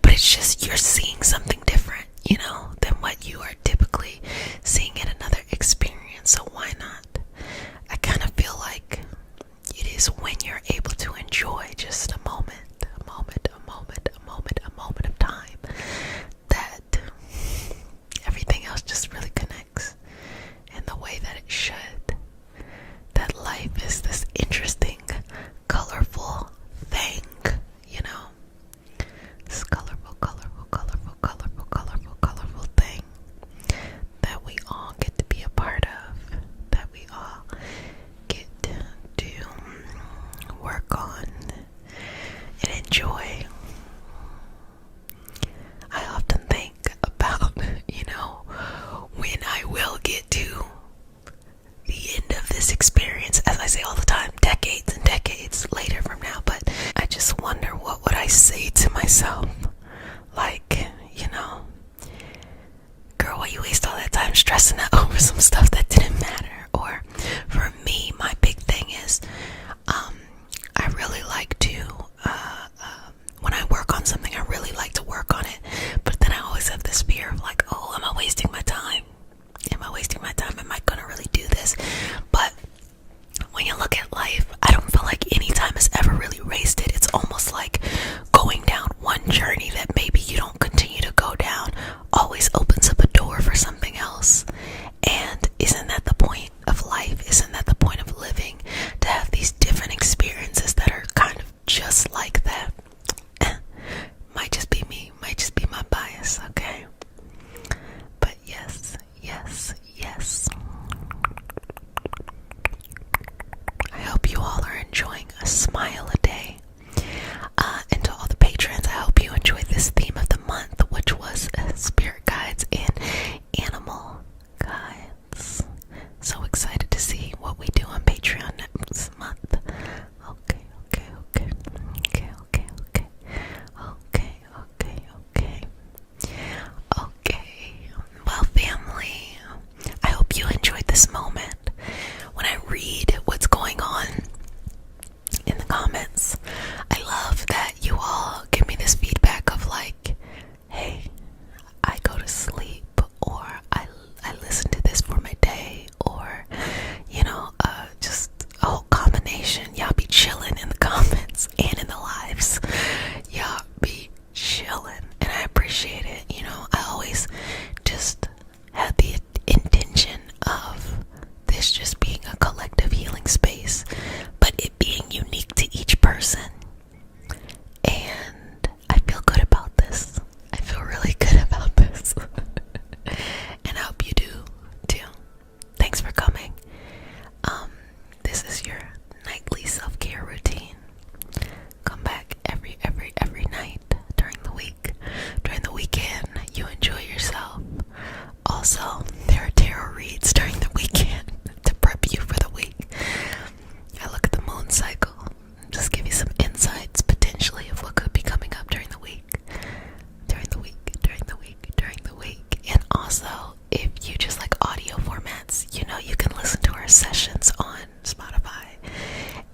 but it's just you're seeing something different, you know, than what you are typically seeing in another experience. So why not? I kind of feel like it is when you're able to enjoy just a moment of time, that everything else just really connects in the way that it should. That life is this interesting, colorful thing, you know. This colorful thing that we all get to be a part of, that we all get to work on and enjoy. I often think about, you know, when I will get to the end of this experience, as I say all the time, decades and decades later from now, but I just wonder, what would I say to myself? Like, you know, girl, why you waste all that time stressing out over some stuff that didn't matter? Or for me, my big thing is, I really like to, when I work on something, I really like to work on it, but then I always have this fear of like, oh, am I wasting my time? Am I wasting my time? Am I gonna really do this? But when you look at life, I don't feel like any time is ever really wasted. It's almost like going down one journey that maybe you don't continue to go down always opens up a door for something else. And isn't that the point of life? Isn't that the point of living? To have these different experiences that are kind of just like that. Might just be me, might just be my bias, okay? But yes. I hope you all are enjoying a smile a day. And to all the patrons, I hope you enjoyed this theme of the month, which was spirit guides and animal guides. So excited to see what we do on Patreon next month. Okay. Well, family, I hope you enjoyed this moment. When I read what's going on in the comments, I love that you all give me this feedback of like, hey, I go to sleep, or I listen to this for my day, or, you know, just a whole combination. Y'all be chilling in the comments and in the lives. Y'all be chilling, and I appreciate it. You know, I always just had the intention of this just being a collective healing space, but it being unique to each person. And I feel good about this. I feel really good about this. And I hope you do too. Thanks for coming. This is your nightly self-care routine. Come back every night during the week. During the weekend, you enjoy yourself. Also, there are tarot reads during the weekend to prep you for the week. I look at the moon cycle, just give you some insights potentially of what could be coming up during the week. And also, if you just like audio formats, you know, you can listen to our sessions on Spotify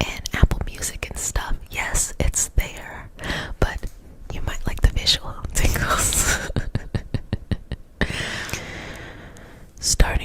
and Apple Music and stuff. Yes, it's there, but you might like the visual tingles. Starting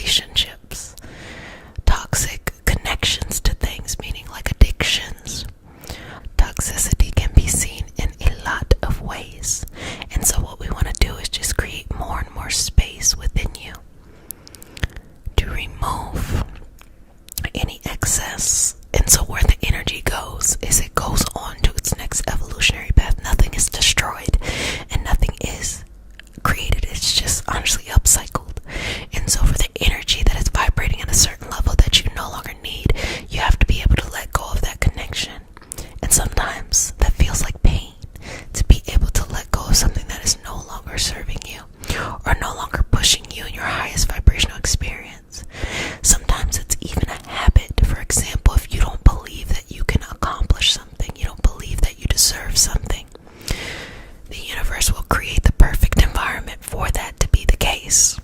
relationships, toxic connections to things, meaning like addictions. Toxicity can be seen in a lot of ways. And so what we want to do is just create more and more space within you to remove any excess. And so where the energy goes is it goes on to its next evolutionary path. Nothing is destroyed and nothing is created. It's just honestly upcycled. And so for the energy that is vibrating at a certain level that you no longer need, you have to be able to let go of that connection. And sometimes that feels like pain, to be able to let go of something that is no longer serving you or no longer pushing you in your highest vibrational experience. Sometimes it's even a habit. For example, if you don't believe that you can accomplish something, you don't believe that you deserve something, the universe will create the perfect environment for that to be the case.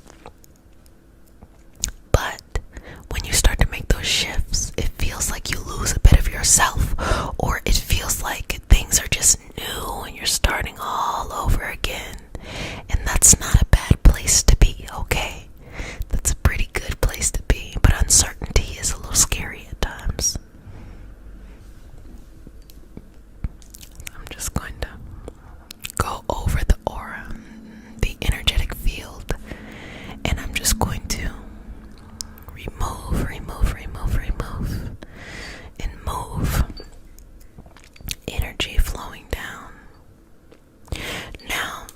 But when you start to make those shifts, it feels like you lose a bit of yourself, or it feels like things are just new and you're starting all over again. And that's not a bad place to be, okay? That's a pretty good place to be, but uncertainty is a little scary at times. I'm just going to go over the aura, the energetic field, and I'm just going to remove, and move energy flowing down. Now,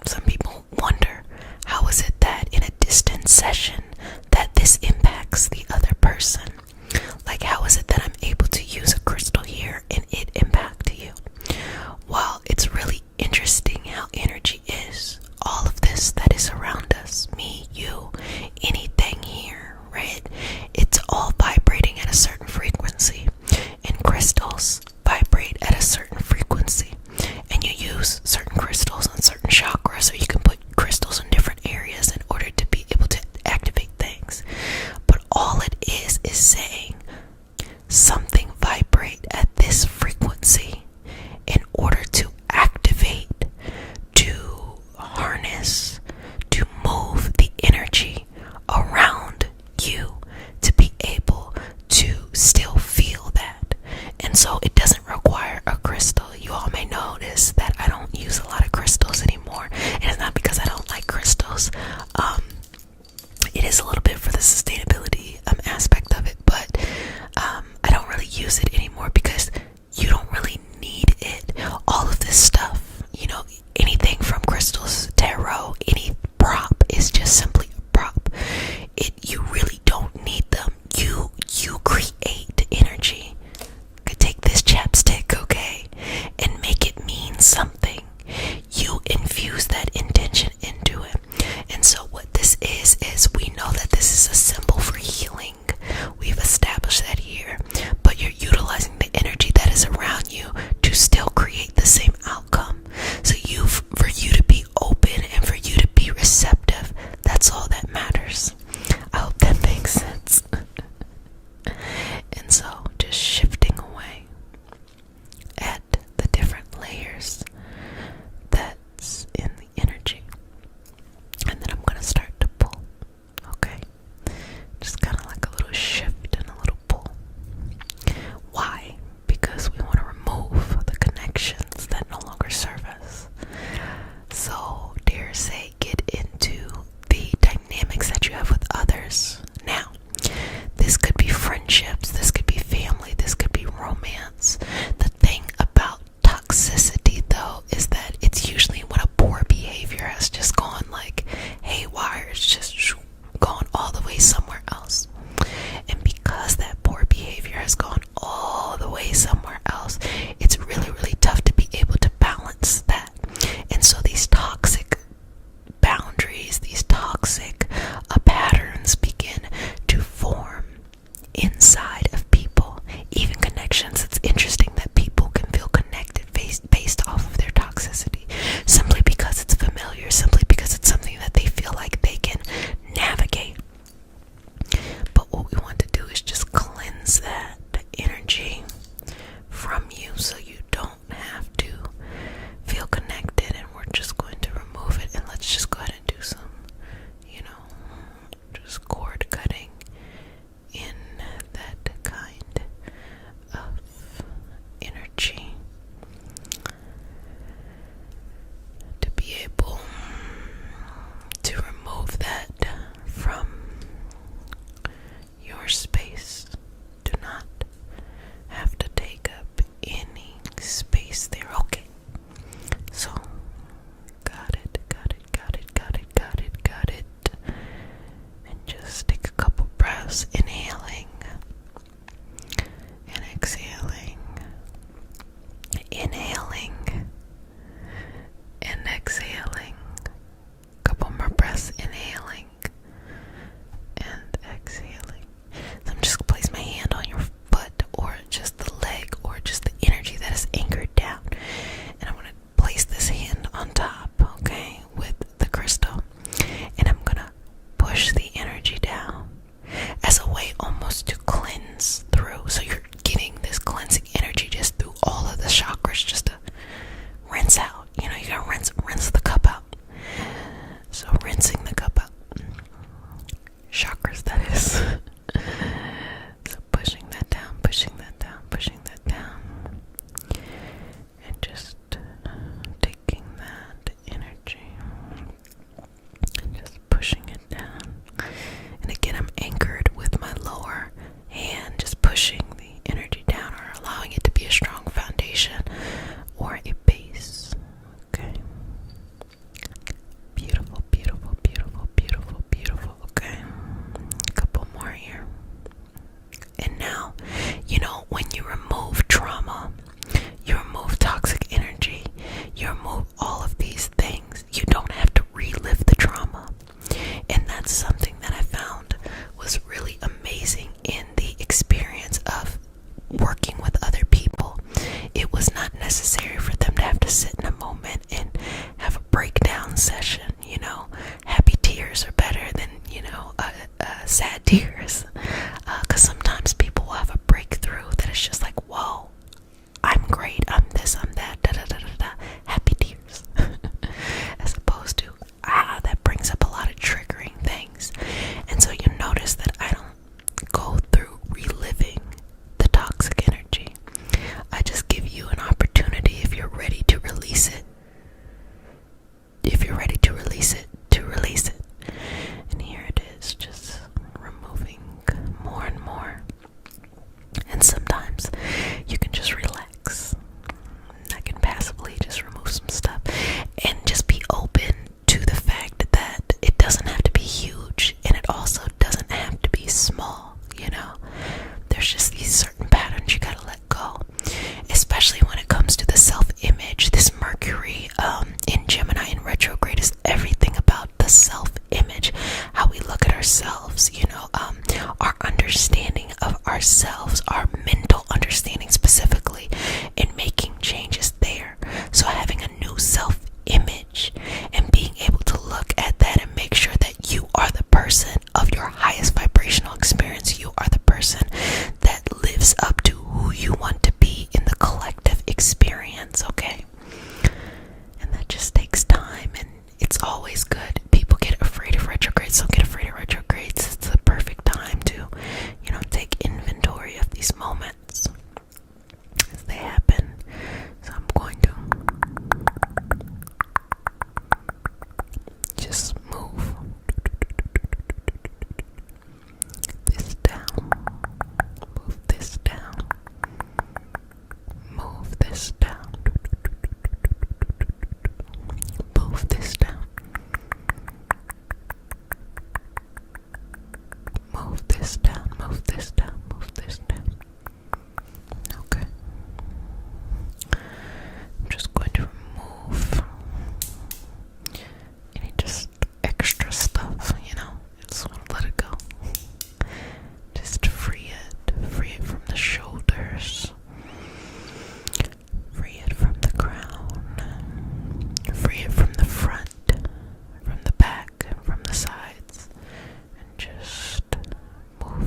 some people wonder, how is it that in a distance session that this impacts the other person? Like, how is it that I'm able to use a crystal here and it impact you? Well, it's really interesting how energy is. All of this that is around us, me, you, anything here, right? It's all vibrating at a certain frequency. And crystals vibrate at a certain frequency. And you use certain crystals on certain chakras, or you can put crystals in different areas in order to be able to activate things. But all it is saying something vibrate at this frequency in order to activate, to harness, to move the energy around you to be able to still feel that. And so it doesn't require a crystal. You all may notice that I don't use a lot of crystals anymore. And it's not because I don't like crystals. It is a little bit for the sustainability aspect of it, but I don't really use it anymore because you don't really need it. All of this stuff, anything from crystals, tarot, any prop is just simply a prop. You really don't need them. You create energy. Could take this chapstick, okay, and make it mean something. You infuse that intention into it. And so what this is we know that this is a symbol breaths, inhaling and exhaling, inhaling and exhaling. Couple more breaths, inhaling and exhaling. So I'm just gonna place my hand on your foot, or just the leg, or just the energy that is anchored down, and I'm gonna place this hand on top, okay, with the crystal, and I'm gonna push the energy down as a way almost to cleanse through. So you're getting this cleansing energy just through all of the chakras, just to rinse out. You know, you gotta rinse the cup out. So rinsing the cup out. Chakras, that is. So pushing that down, pushing that down, pushing that down. And just taking that energy and just pushing it down. And again, I'm anchored with my lower hand, just pushing the energy down, or allowing it to be a strong foundation or a base. Okay. Beautiful, beautiful, beautiful, beautiful, beautiful. Okay. A couple more here. And now, you know, when you remove trauma, you remove toxic energy, you remove all of these things, you don't have to relive the trauma. And that's something that I found was really amazing in the experience of working with other people. It was not necessary for them to have to sit in a moment and have a breakdown session. You know, happy tears are better than, you know, sad tears. Because sometimes people will have a breakthrough that is just like, whoa, I'm great, I'm this, I'm that, da da da da da, happy tears. As opposed to, that brings up a lot of triggering things. And so you notice that I don't go through reliving the toxic energy. I just give you an opportunity, if you're ready to release it. If you're ready to release it, to release it. And here it is, just removing more and more. And sometimes you can just relax. I can passively just remove some stuff and just be open to the fact that it doesn't have to be huge, and it also doesn't have to be small. You know, there's just these certain patterns you gotta let go, especially when it comes to the self-image. This Mercury in Gemini in retrograde is everything about the self-image, how we look at ourselves, you know, our understanding of ourselves, our mental understanding specifically, and making changes there. So having a new self-image and being able to look at that and make sure that you are the person of your highest vibrational experience. You are the person that lives up to who you want to be in the collective experience, okay? And that just takes time, and it's always good. People get afraid of retrogrades. Don't get afraid of retrogrades. It's the perfect time to, you know, take inventory of these moments as they happen. So I'm going to just move this down, move this down, move this down, move this down, move this down, move this down, move this down. Okay. I'm just going to remove any just extra stuff, you know. Just want to let it go. Just free it from the shoulders, free it from the crown, free it from the front, from the back, and from the sides, and just move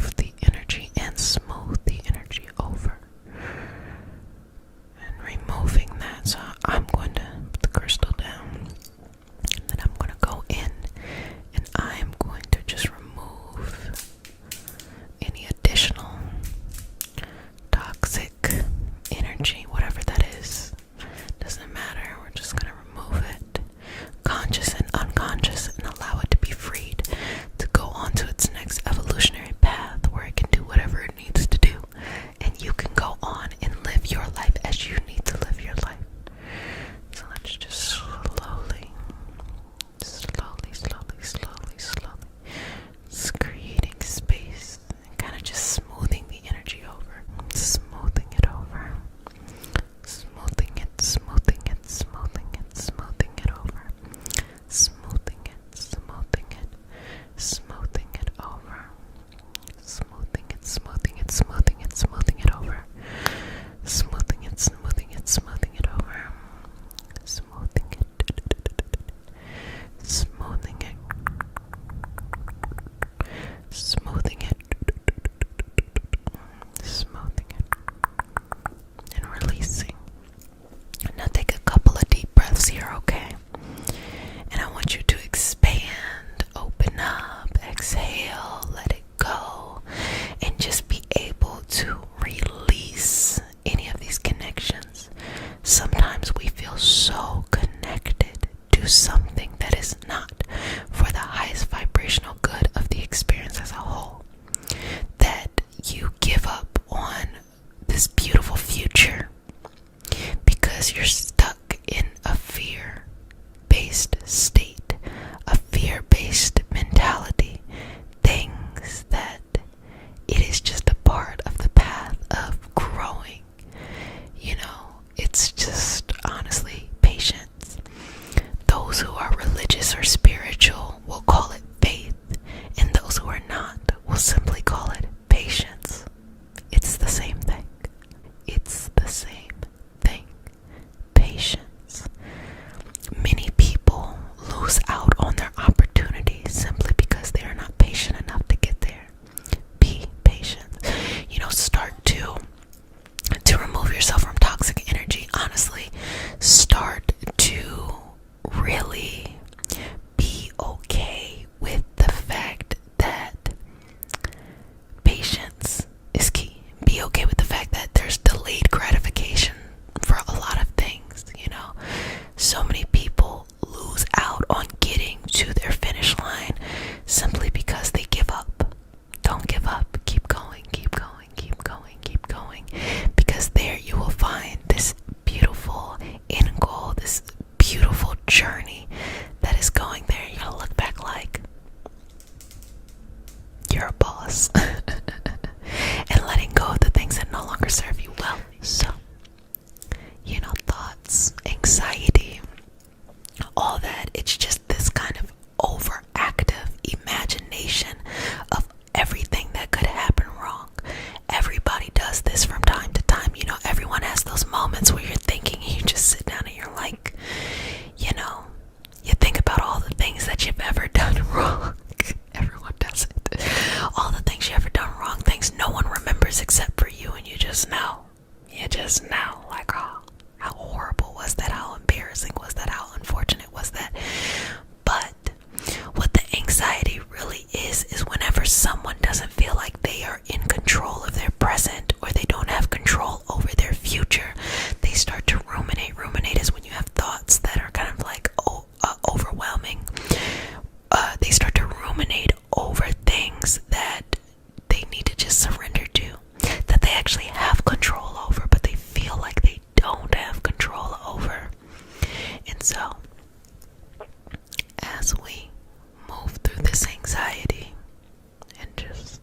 yes. And letting go of the things that no longer serve you well. So, thoughts, anxiety, all that, it's just this kind of overactive imagination of everything that could happen wrong. Everybody does this from time to time. Everyone has those moments where you're thinking and you just sit down and you're like, you think about all the things that you've ever done wrong. Everyone does it. All the things you ever done wrong, things no one remembers except for you, and you just know. Like, oh, how horrible was that? How embarrassing was that? How unfortunate was that? But what the anxiety really is whenever someone doesn't feel like they are in control of their present, or they don't have control over their future, they start to ruminate. Ruminate is when you have thoughts that are kind of like overwhelming. They start to ruminate over things that they need to just surrender to, that they actually have control over, but they feel like they don't have control over. And so, as we move through this anxiety and just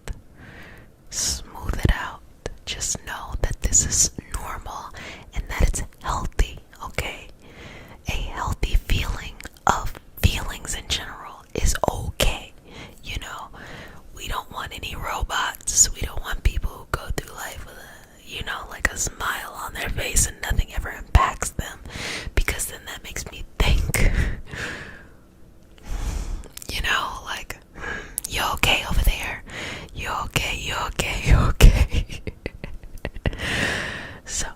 smooth it out, just know that this is normal and that it's healthy, okay? A healthy feeling of feelings in general is okay. We don't want any robots. We don't want people who go through life with like a smile on their face and nothing ever impacts them, because then that makes me think, like, you okay over there? You okay? You okay? You okay? So,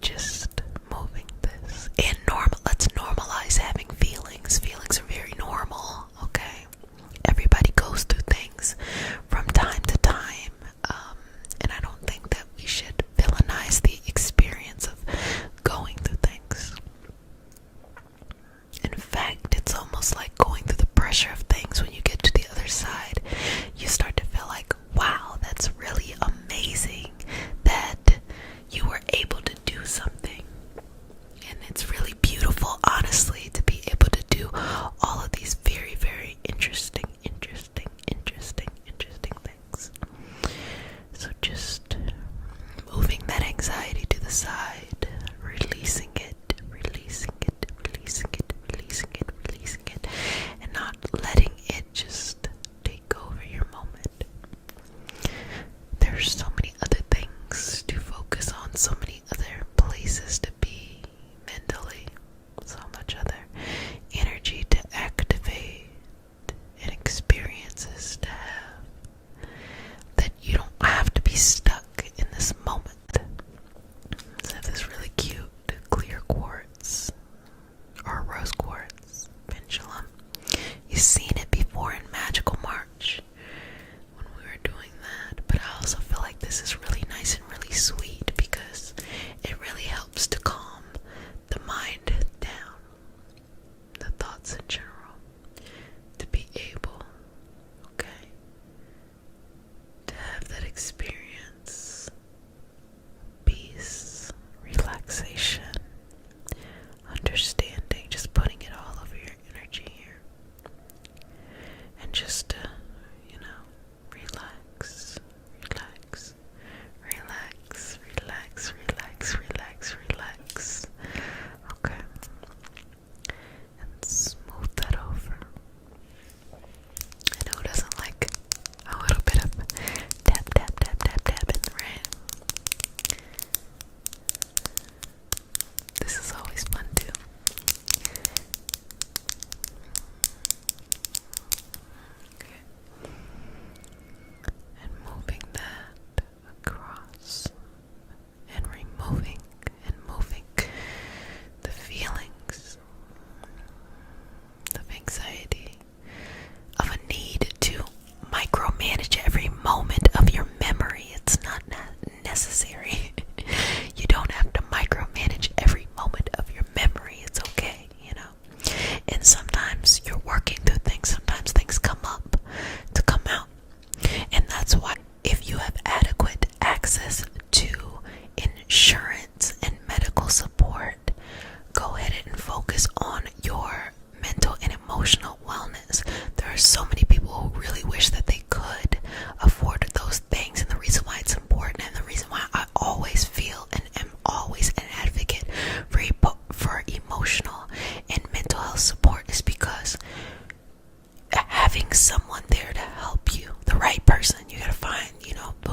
just moving this. And let's normalize having feelings. Feelings are very normal, okay? Everybody goes through things from time to time. And I don't think that we should villainize the experience of going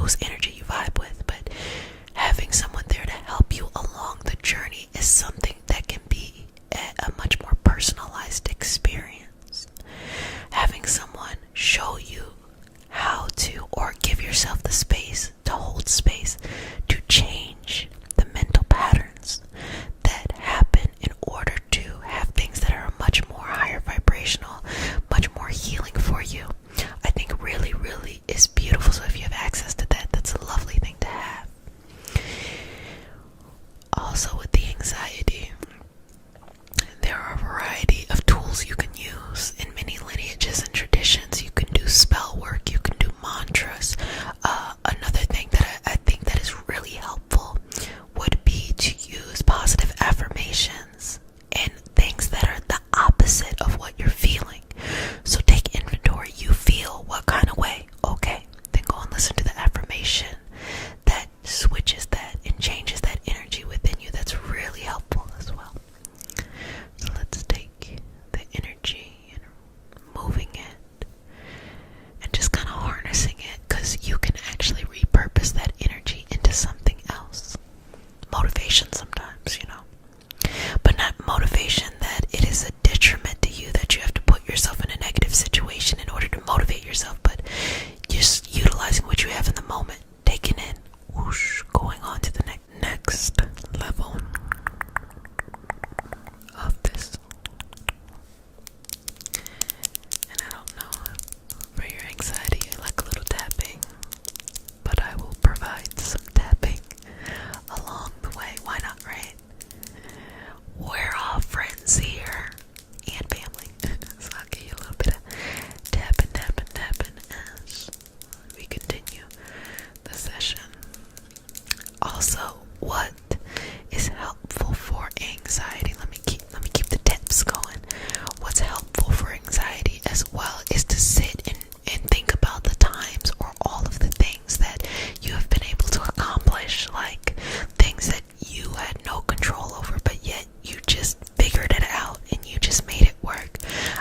whose energy you vibe with, but having someone there to help you along the journey is something that can be a much more personalized experience. Having someone show you how to, or give yourself the space to hold space to change the mental patterns that happen in order to have things that are much more higher vibrational, much more healing for you, I think really, really is beautiful. So if you have access to that, that's a lovely thing to have. Also with the anxiety, there are a variety of tools you can use in many lineages and traditions. You can do spell work, you can do mantras. Another thing that I think that is really helpful would be to use positive affirmations and things that are the opposite of what you're feeling. So take inventory. You feel what kind of way? Okay, then go and listen to the affirmation that switches that and changes that energy within you. That's really helpful as well. So let's take the energy and moving it and just kind of harnessing it, because you can actually repurpose that energy into something else. Motivation sometimes, but not motivation that it is a detriment to you, that you have to put yourself in a negative situation in order to motivate yourself, but just utilizing what you have in the moment, taking in, whoosh, going on to the next level of this. And I don't know, for your anxiety, I like a little tapping, but I will provide some tapping along the way. Why not, right? We're all friends here and family. So I'll give you a little bit of tapping as we continue the session. Also, what is helpful for anxiety? Let me keep the tips going. What's helpful for anxiety as well is to sit and think about the times or all of the things that you have been able to accomplish, like things that you had no control over, but yet you just figured it out and you just made it work.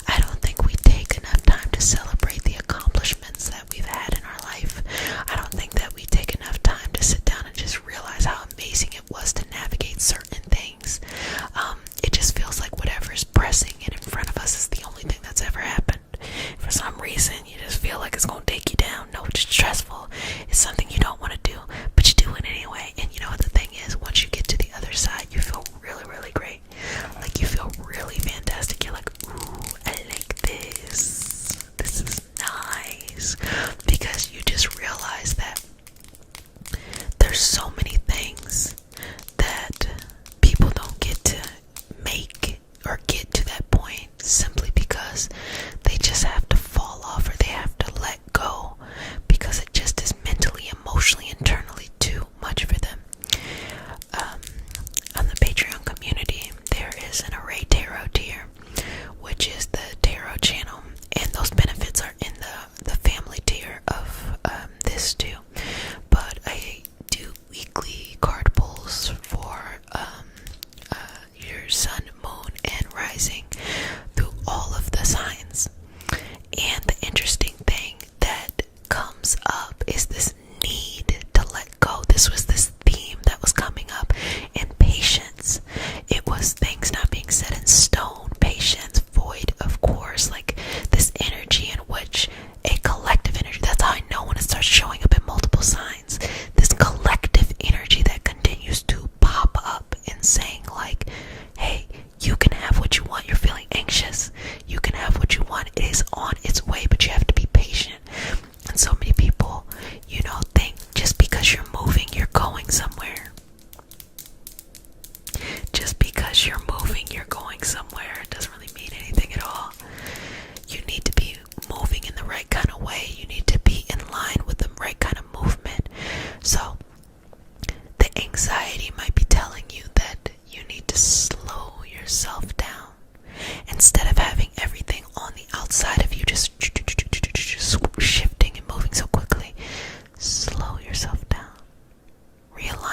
I don't think we take enough time to celebrate the accomplishments that we've had in our life. I don't think that we take enough time to sit down and just realize how amazing it was to navigate certain things. It just feels like whatever is pressing and in front of us is the only thing that's ever happened. For some reason, you just feel like it's going to take you down. No, it's stressful. It's something you don't want to do, but you do it anyway. And you know what the thing is? Once you get to the other side, you feel really, really great. Like, you feel really fantastic. You're like, ooh, I like this. This is nice. Because you just realize that there's so many things that people don't get to make or get to that point simply because they just have to fall off, or they have to let go, because it just is mentally, emotionally, internally too much for them. On the Patreon community, there is an Array Tarot tier, which is the tarot channel, and those benefits are in the family tier of this too. But I do weekly card pulls for your sun, moon, and rising through all of the signs. And the interesting thing that comes up is this need to let go. This was this theme that was coming up, and patience. It was things not being set in stone. Patience, void, of course, like this energy in which a collective energy. That's how I know when it starts showing up in multiple signs. This collective energy that continues to pop up and saying like, hey, you can have what you want. You're feeling anxious. You can have what you want. It is on its way, but you have to be patient. And so many people, think just because you're moving, you're going somewhere. Just because you're moving, you're going somewhere. It doesn't really mean anything at all. You need to be moving in the right kind of way. You need to be in line with the right kind of movement. So the anxiety might be telling you that you need to slow yourself down. Instead of having everything on the outside of you just shifting and moving so quickly, slow yourself down. Realign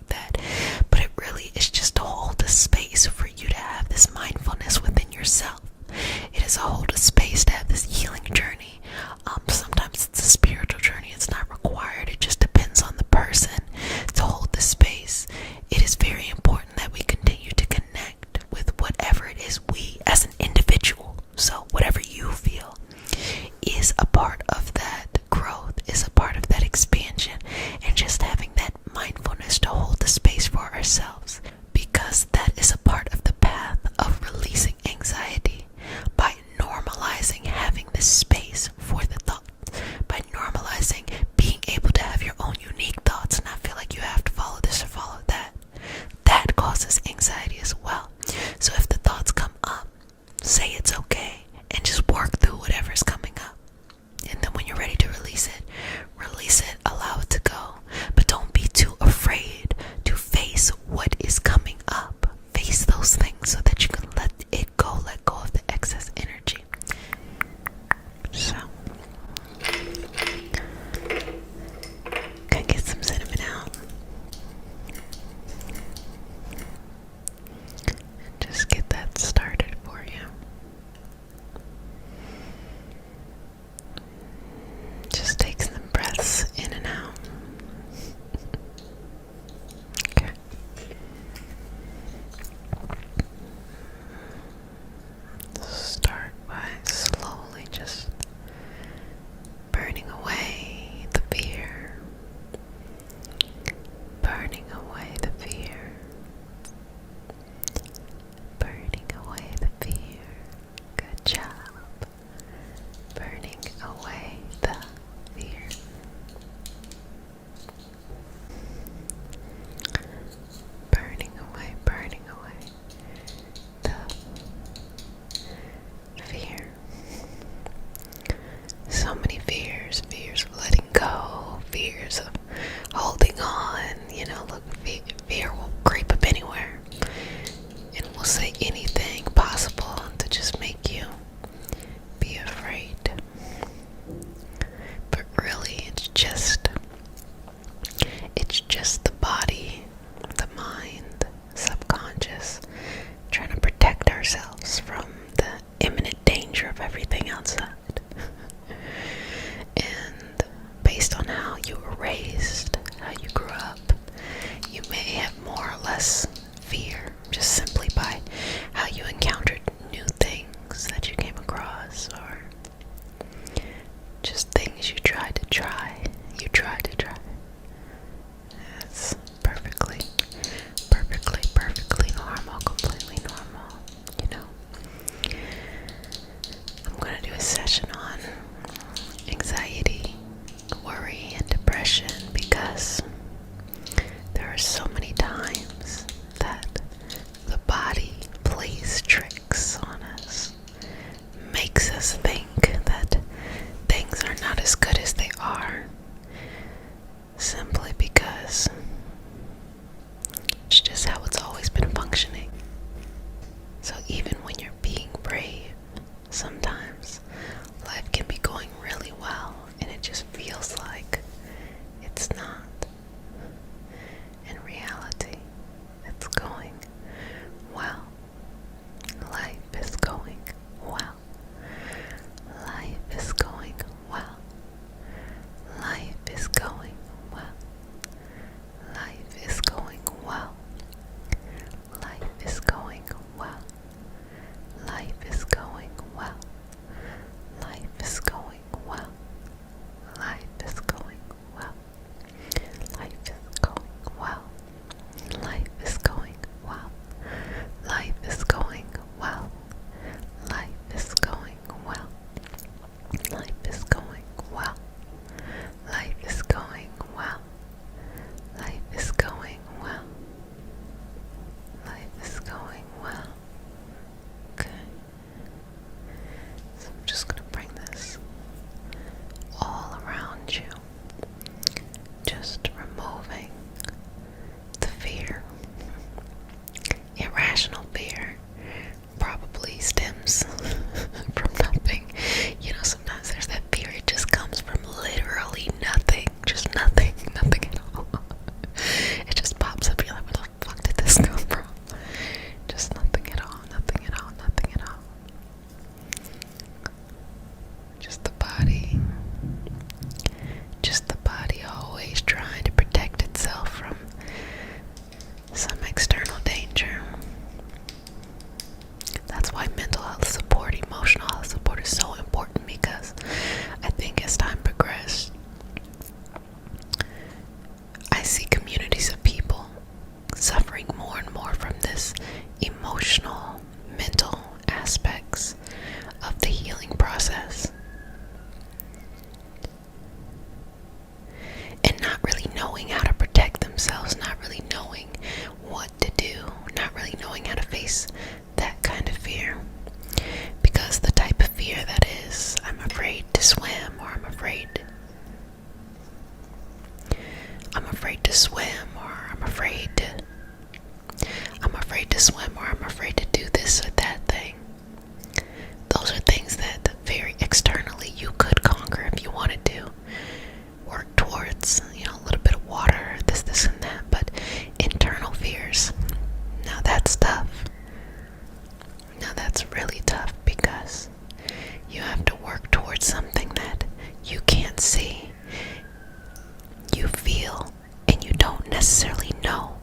simply because it's just how it's always been functioning. So even when you're being brave, sometimes life can be going really well and it just feels like it's not. In reality, it's going well. Life is going well. Life is going well. Life is going well. Life is going well. Life is going well. Life is going well. Life is going well. Life is going well. Life is going well. Life is going well. Life is going well. Life is going well. Life is going well. Life is going well. Life is going well. Life is going well. Okay. So I'm just going to bring this all around you. Just removing the fear. Irrational fear probably stems from nothing. Sometimes there's that fear, it just comes from literally nothing. Just nothing at all. It just pops up, you're like, where the fuck did this come from? Just nothing at all, nothing at all, nothing at all. Just the body. Just the body always trying to protect itself from some external danger. That's why mental health support, emotional health support is so important, because I think as time progressed, I see communities of people suffering more and more from this emotional, mental aspects of the healing process. And not really knowing how to protect themselves, not really knowing what to do, not really knowing how to face that kind of fear. Because the type of fear that is, I'm afraid to swim, or I'm afraid to swim, or I'm afraid to swim, or I'm afraid to do this or that thing. Those are things that very externally you could conquer if you wanted to. Work towards, a little bit of water, this and that. But internal fears, now that's tough. Now that's really tough, because you have to work towards something that you can't see, you feel, and you don't necessarily know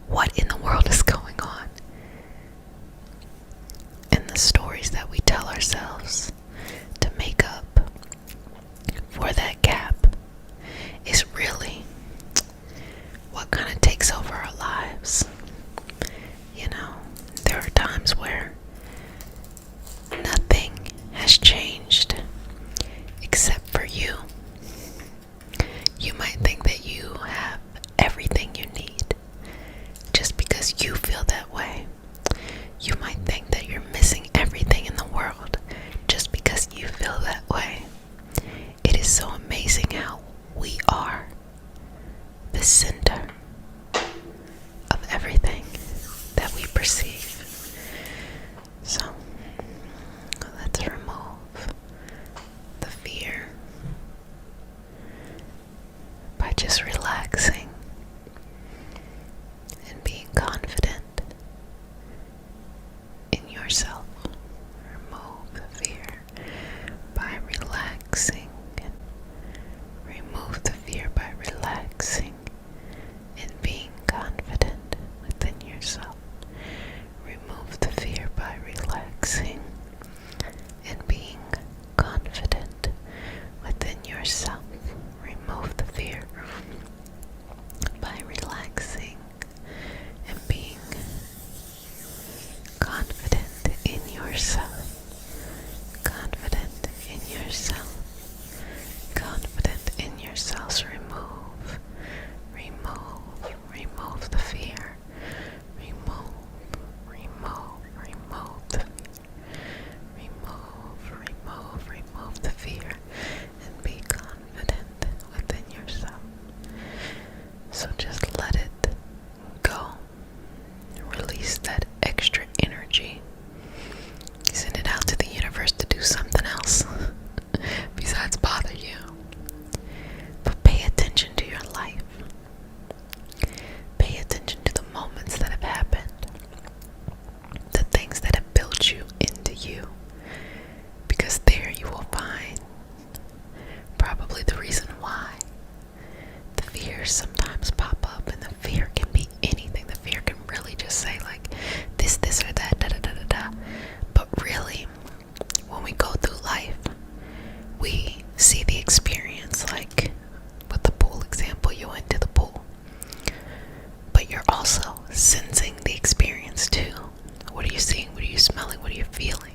what in the world is going on. And the stories that we tell ourselves to make up for that gap is really what kind of takes over our lives. There are times where nothing has changed except for you. You might think that you have everything you need just because you feel that way. You might think that you're missing everything in the world just because you feel that way. It is so amazing how we are the center of everything that we perceive. So let's remove the fear by just relaxing and being confident in yourself. Remove the fear by relaxing, and remove the fear by relaxing and being confident within yourself. Remove the fear by relaxing and being confident within yourself. Remove the fear fears sometimes pop up, and the fear can be anything. The fear can really just say like this or that, da da da da da. But really, when we go through life, we see the experience, like with the pool example, you went to the pool, but you're also sensing the experience too. What are you seeing? What are you smelling? What are you feeling?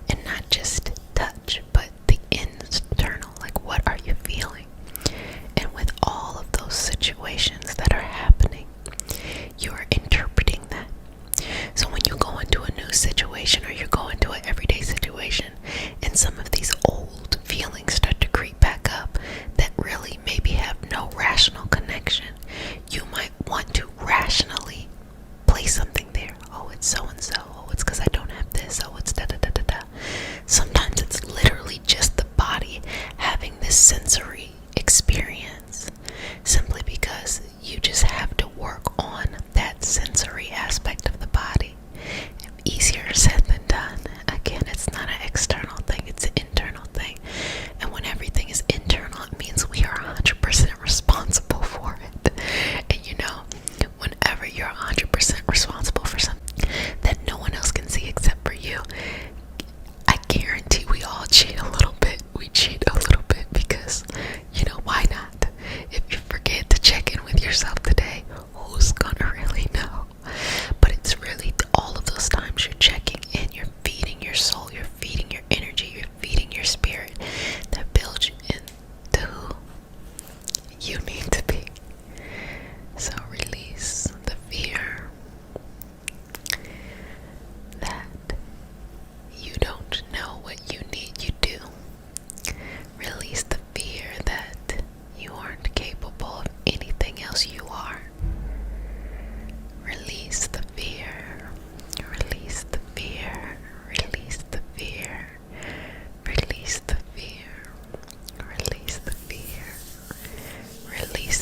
And not just touch, but the internal, like what are you feeling? And with all of those situations that are happening, you are interpreting that. So when you go into a new situation, or you're going to an everyday situation, and some of these old feelings start to creep back up that really maybe have no rational connection, you might want to rationally place something there. Oh, it's so and so. Oh, it's because I don't have this. Oh, it's da da da da da. Sometimes it's literally just the body having this sensory experience, simply because you just have to work on that sensory aspect of the body. Easier said than done. Again, it's not an external thing, it's an internal thing. And when everything is internal, it means we are 100% responsible for it. And you know, whenever you're 100% responsible for something that no one else can see except for you, I guarantee we all cheat a little bit. We cheat a little bit because, you know, why not? If you forget to check in with yourself today, who's gonna really know? But it's really all of those times you're checking in, you're feeding your soul, you're feeding your energy, you're feeding your spirit, that builds you into who you need to be. So release the fear that you don't know what you need. You do. Release the fear that you aren't capable of anything else you are. Release the fear. Release the fear. Release the fear. Release the fear. Release the fear. Release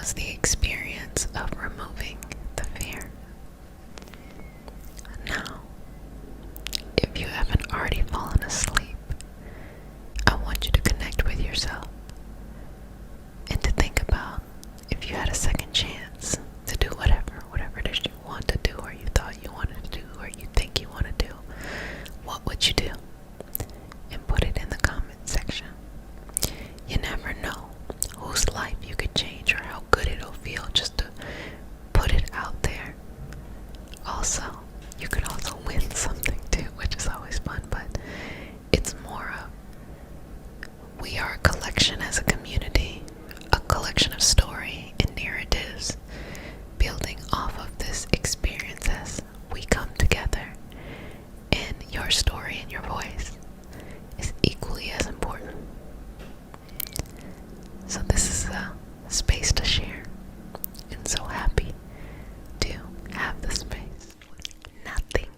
was the experience of removing the fear. Now, if you haven't already fallen asleep, I want you to connect with yourself and to think about if you had a second chance to do whatever it is you want to do, or you thought you wanted to do, or you think you want to do, what would you do? And put it in the comment section. You never know whose life you could change or how good it'll feel just to put it out there. Also, you could also win something too, which is always fun, but it's more of, we are a collection as a community, a collection of story and narratives, building off of this experience as we come together, and your story and your voice is equally as important. So this is a space to share, and so happy to have the space. Nothing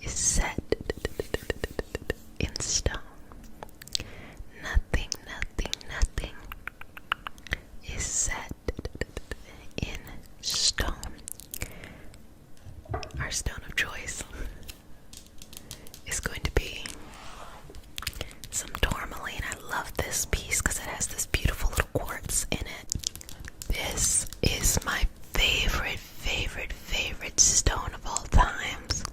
is set in stone. Nothing is set in stone. Our stone of choice is going to be some tourmaline. I love this piece because it has this beautiful little quartz in it. This is my favorite stone of all times.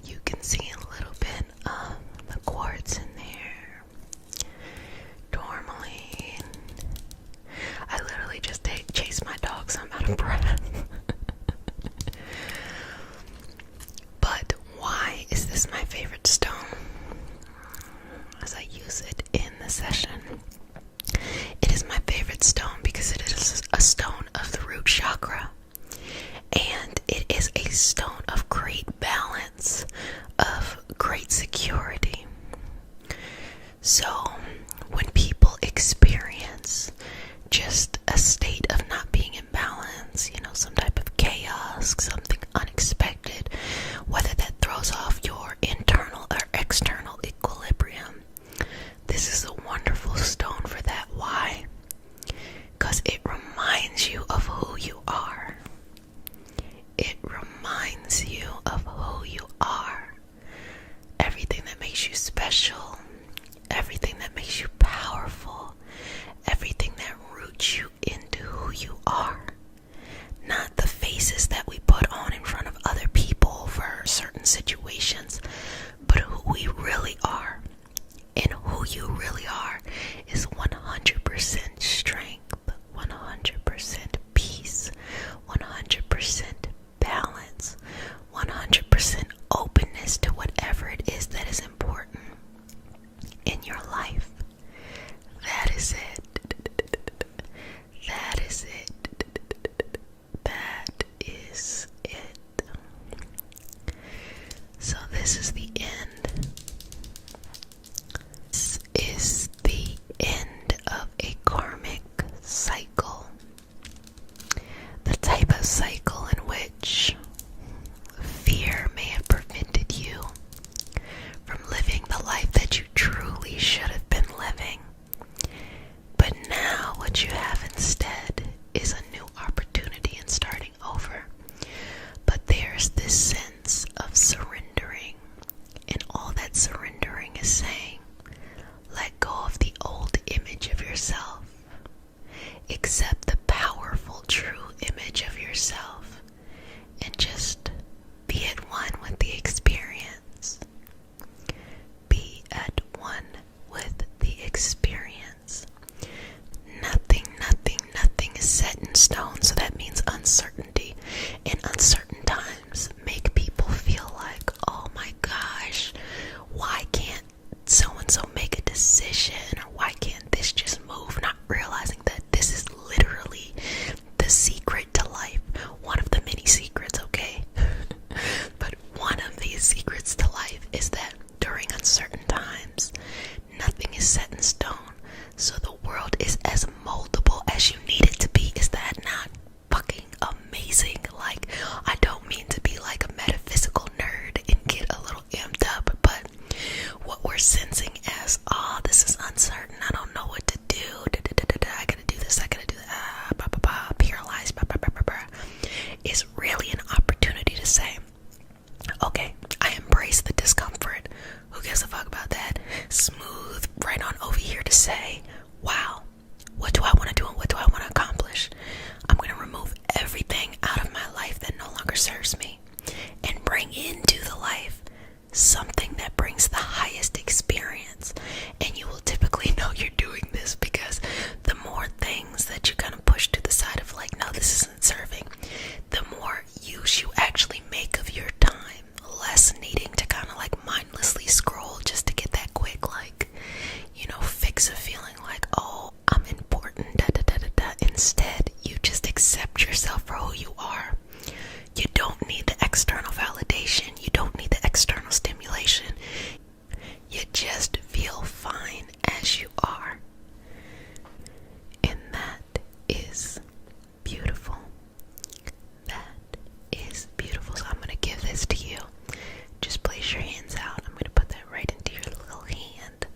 You can see a little bit of the quartz in there. Tourmaline. I literally just chased my dog, so I'm out of breath. But why is this my favorite stone? As I use it in the session, it is my favorite stone because it is a stone of the root chakra, and it is a stone of great balance, of great security. So when people experience just a state of not being in balance, some type of chaos, something unexpected, whether that throws off your internal or external equilibrium, this is a wonderful stone for that. Why? Because it reminds you of who you are. It reminds you of who you are. Everything that makes you special, everything that makes you powerful, everything that roots you into who you are. Not the faces that we put on in front of other people for certain situations, but who we really are. And who you really are is 100% strength, 100% peace, 100% balance, 100% openness to whatever it is that is important in your life. That is it. That is it. That is it. So this is the end. This is the end of a karmic cycle. The type of cycle in which fear may have prevented you from living the life that you truly should have been living. But now what you have instead is a new opportunity in starting over. But there's this sense of surrendering, and all that surrendering is saying, let go of the old image of yourself. Accept the powerful, true image of yourself, and just be at one with the experience. Be at one with the experience. Nothing is set in stone, so that means uncertainty. And uncertain times make people feel like, oh my gosh, why can't so-and-so make a decision, or why can't this just move? Not realizing that this is literally the secret to life. One of the many secrets, okay? But one of these secrets to life is that during uncertain times, nothing is set in stone. So the world is as moldable as you need it to be. Is that not fucking amazing? instead you just accept yourself for who you are. You don't need the external validation. You don't need the external stimulation. You just feel fine as you are. And that is beautiful. That is beautiful. So I'm going to give this to you. Just place your hands out. I'm going to put that right into your little hand,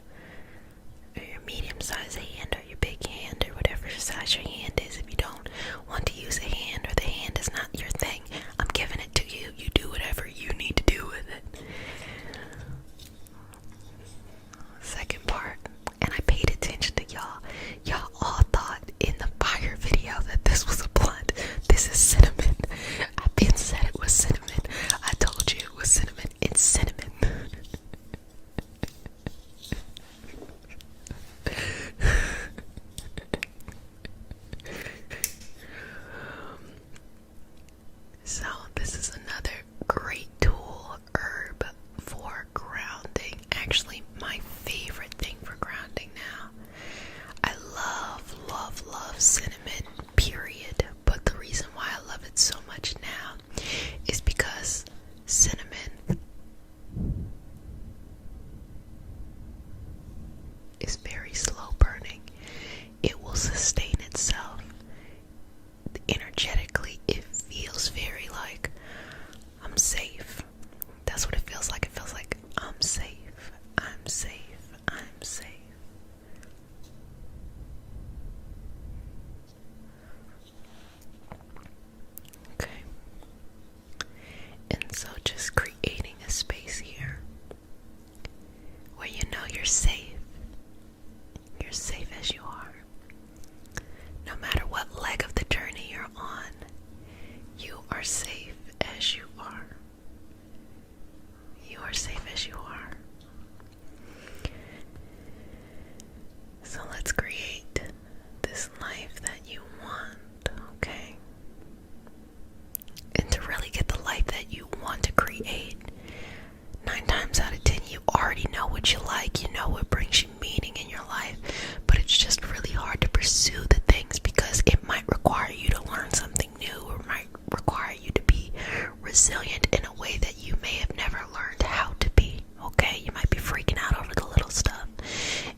or your medium-sized hand, or your big hand, or whatever size your hand is. If you don't want to use a hand, or the hand is not your thing, I'm giving it to you. You do whatever you need to do with it. Second part, and I paid attention to y'all. Y'all all thought in the fire video that this was a blunt. This is cinnamon. I've been said it was cinnamon. I told you it was cinnamon. It's cinnamon. So this is another great tool, herb, for grounding. Actually, my favorite thing for grounding now. I love, love, love cinnamon, period. But the reason why I love it so much now is because cinnamon is very slow burning. It will sustain itself. Energetically, it feels very like I'm safe. That's what it feels like. It feels like I'm safe. I'm safe. I'm safe. Okay. And so just creating a space here where you know you're safe. You're safe as you are. No matter what leg of the journey you're on, you are safe as you are. You are safe as you are. So let's create this life that you want, okay? And to really get the life that you want to create, 9 times out of 10, you already know what you like. You know what brings you meaning in your life. But it's just really hard to pursue the things because it might require you to learn something new, or might require you to be resilient in a way that you may have never learned how to be, okay? You might be freaking out over the little stuff.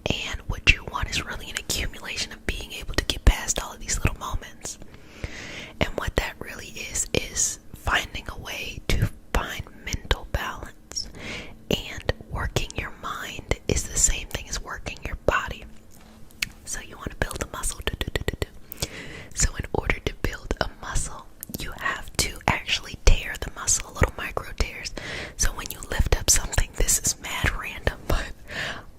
And what you want is really an accumulation of being able to get past all of these little moments. And what that really is finding a way to find mental balance. And working your mind is the same thing as working your body. So you want to build a muscle. So in order to build a muscle, you have to actually tear the muscle, little micro tears. So when you lift up something, this is mad random, but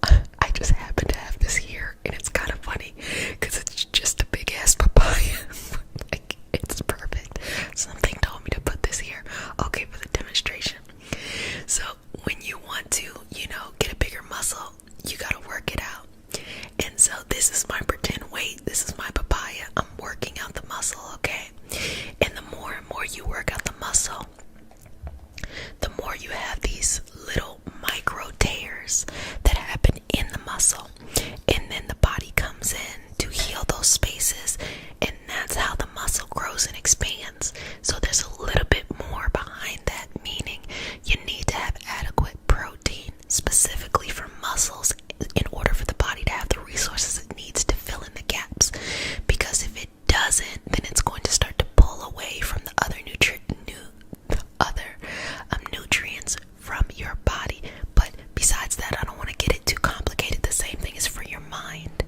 I just happen to have this here, and it's kind of funny because it's just a big ass papaya. Like, it's perfect. Something told me to put this here. Okay, for the demonstration. So when you want to, get a bigger muscle, you gotta work it out. And so this is my pretend weight. This is my papaya. I'm working out the muscle, okay? And the more and more you work out the muscle, the more you have these little micro tears that happen in the muscle. And then the body comes in to heal those spaces. And that's how the muscle grows and expands. So there's a little bit more behind that, meaning you need to have adequate protein, specifically for muscles, in order for the body to have the resources it needs to fill in the gaps. Because if it doesn't, then it's going to start to pull away from the other nutrients from your body. But besides that, I don't want to get it too complicated. The same thing is for your mind.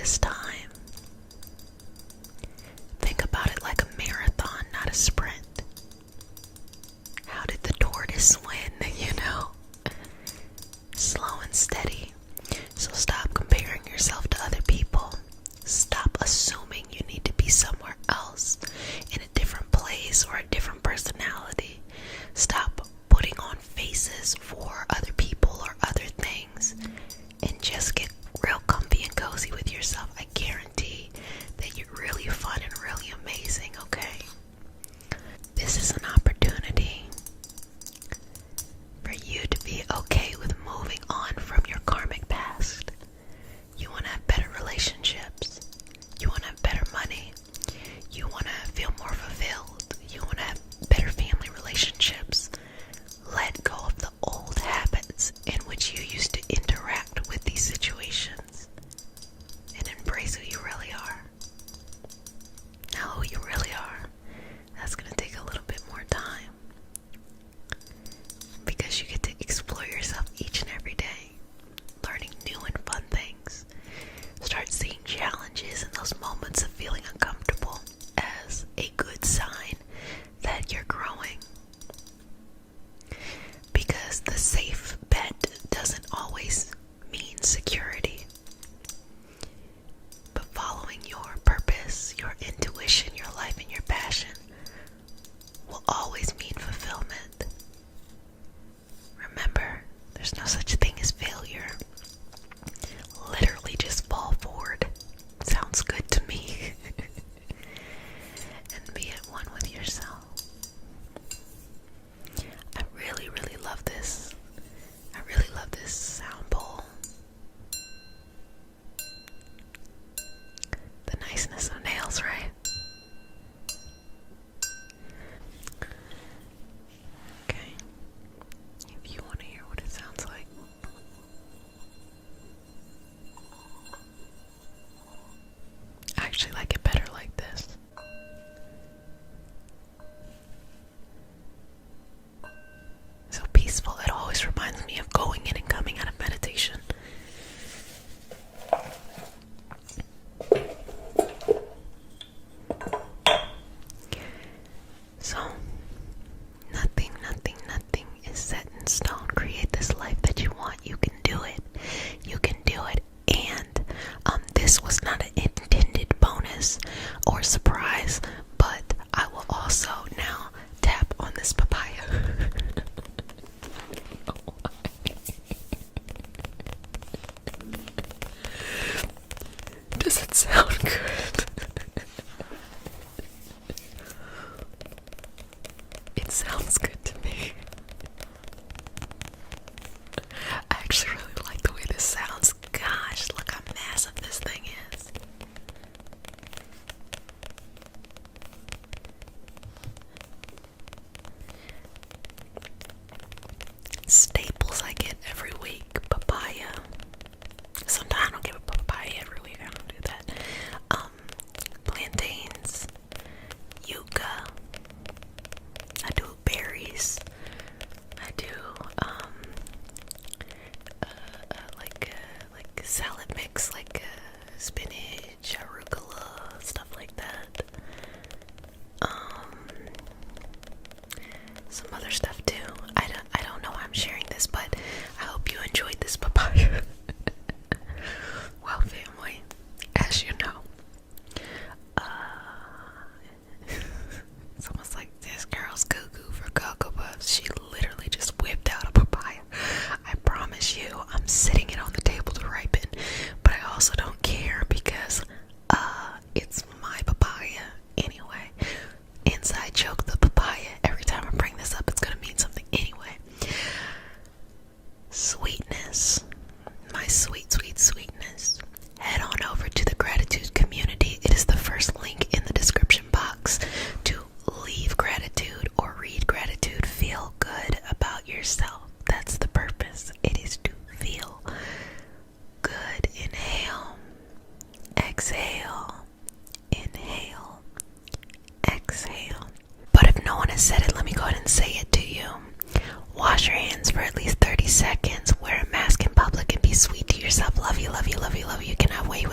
this time, think about it like a marathon, not a sprint. How did the tortoise win, Slow and steady. So stop comparing yourself to other people. Stop assuming you need to be somewhere else, in a different place or a different personality. Stop putting on faces for other people or other things, and just get real comfy and cozy with yourself. I guarantee that you're really fun and really amazing, okay? This is an opportunity for you to be okay with moving on from your karmic past. You want to have better relationships. You want to have better money. You want to feel more fulfilled. You want to have better family relationships. Let go of the old habits in which you used to interact with these situations, and embrace who you really are. Now, who you really are, that's going to take a little bit more time, because you get to explore yourself each and every day, learning new and fun things. Start seeing challenges and those moments of feeling uncomfortable as a good sign that you're growing. Because the safe bet doesn't always mean security. But following your purpose, your intuition, your life, and your passion will always mean fulfillment. Remember, there's no such thing as failure. Literally just fall forward. Sounds good to me. And be at one with yourself. I really, really love this. I really love this sound bowl. The niceness of nails, right? Okay. If you want to hear what it sounds like. I actually like it better like this. So peaceful. It always reminds me of going in and coming out of meditation. So, nothing is set in stone. Create this life that you want. You can do it. You can do it. And this was not an intended bonus or surprise, but I will also now tap on this papaya. Does it sound good? It sounds good to me. I actually really like the way this sounds. Gosh, look how massive this thing is. Staples I get every week. Papaya. Sometimes I don't get a papaya every week. I don't do that. Plantains. Yucca. I do berries. I do like salad mix, like spinach, arugula, stuff like that. Some other stuff too. I don't know why I'm sharing this, but I hope you enjoyed this papaya. Well, family, as you know, it's almost like this girl's cuckoo for Cocoa Puffs. She literally just whipped out a papaya. I promise you, I'm sitting it on the table to ripen, but I also don't care because it's my papaya anyway. Inside joke, the papaya. Every time I bring this up, it's gonna mean something anyway. Sweetness, my sweet, sweet sweetness. Head on over to the gratitude community. It is the first link in the description box to leave gratitude or read gratitude. Feel good about yourself. That's the purpose. It is to feel good. Inhale, exhale, inhale, exhale. But if no one has said it, let me go ahead and say it to you. Wash your hands for at least 30 seconds. Wear a mask in public and be sweet to yourself. Love you, love you, love you, love you. Cannot wait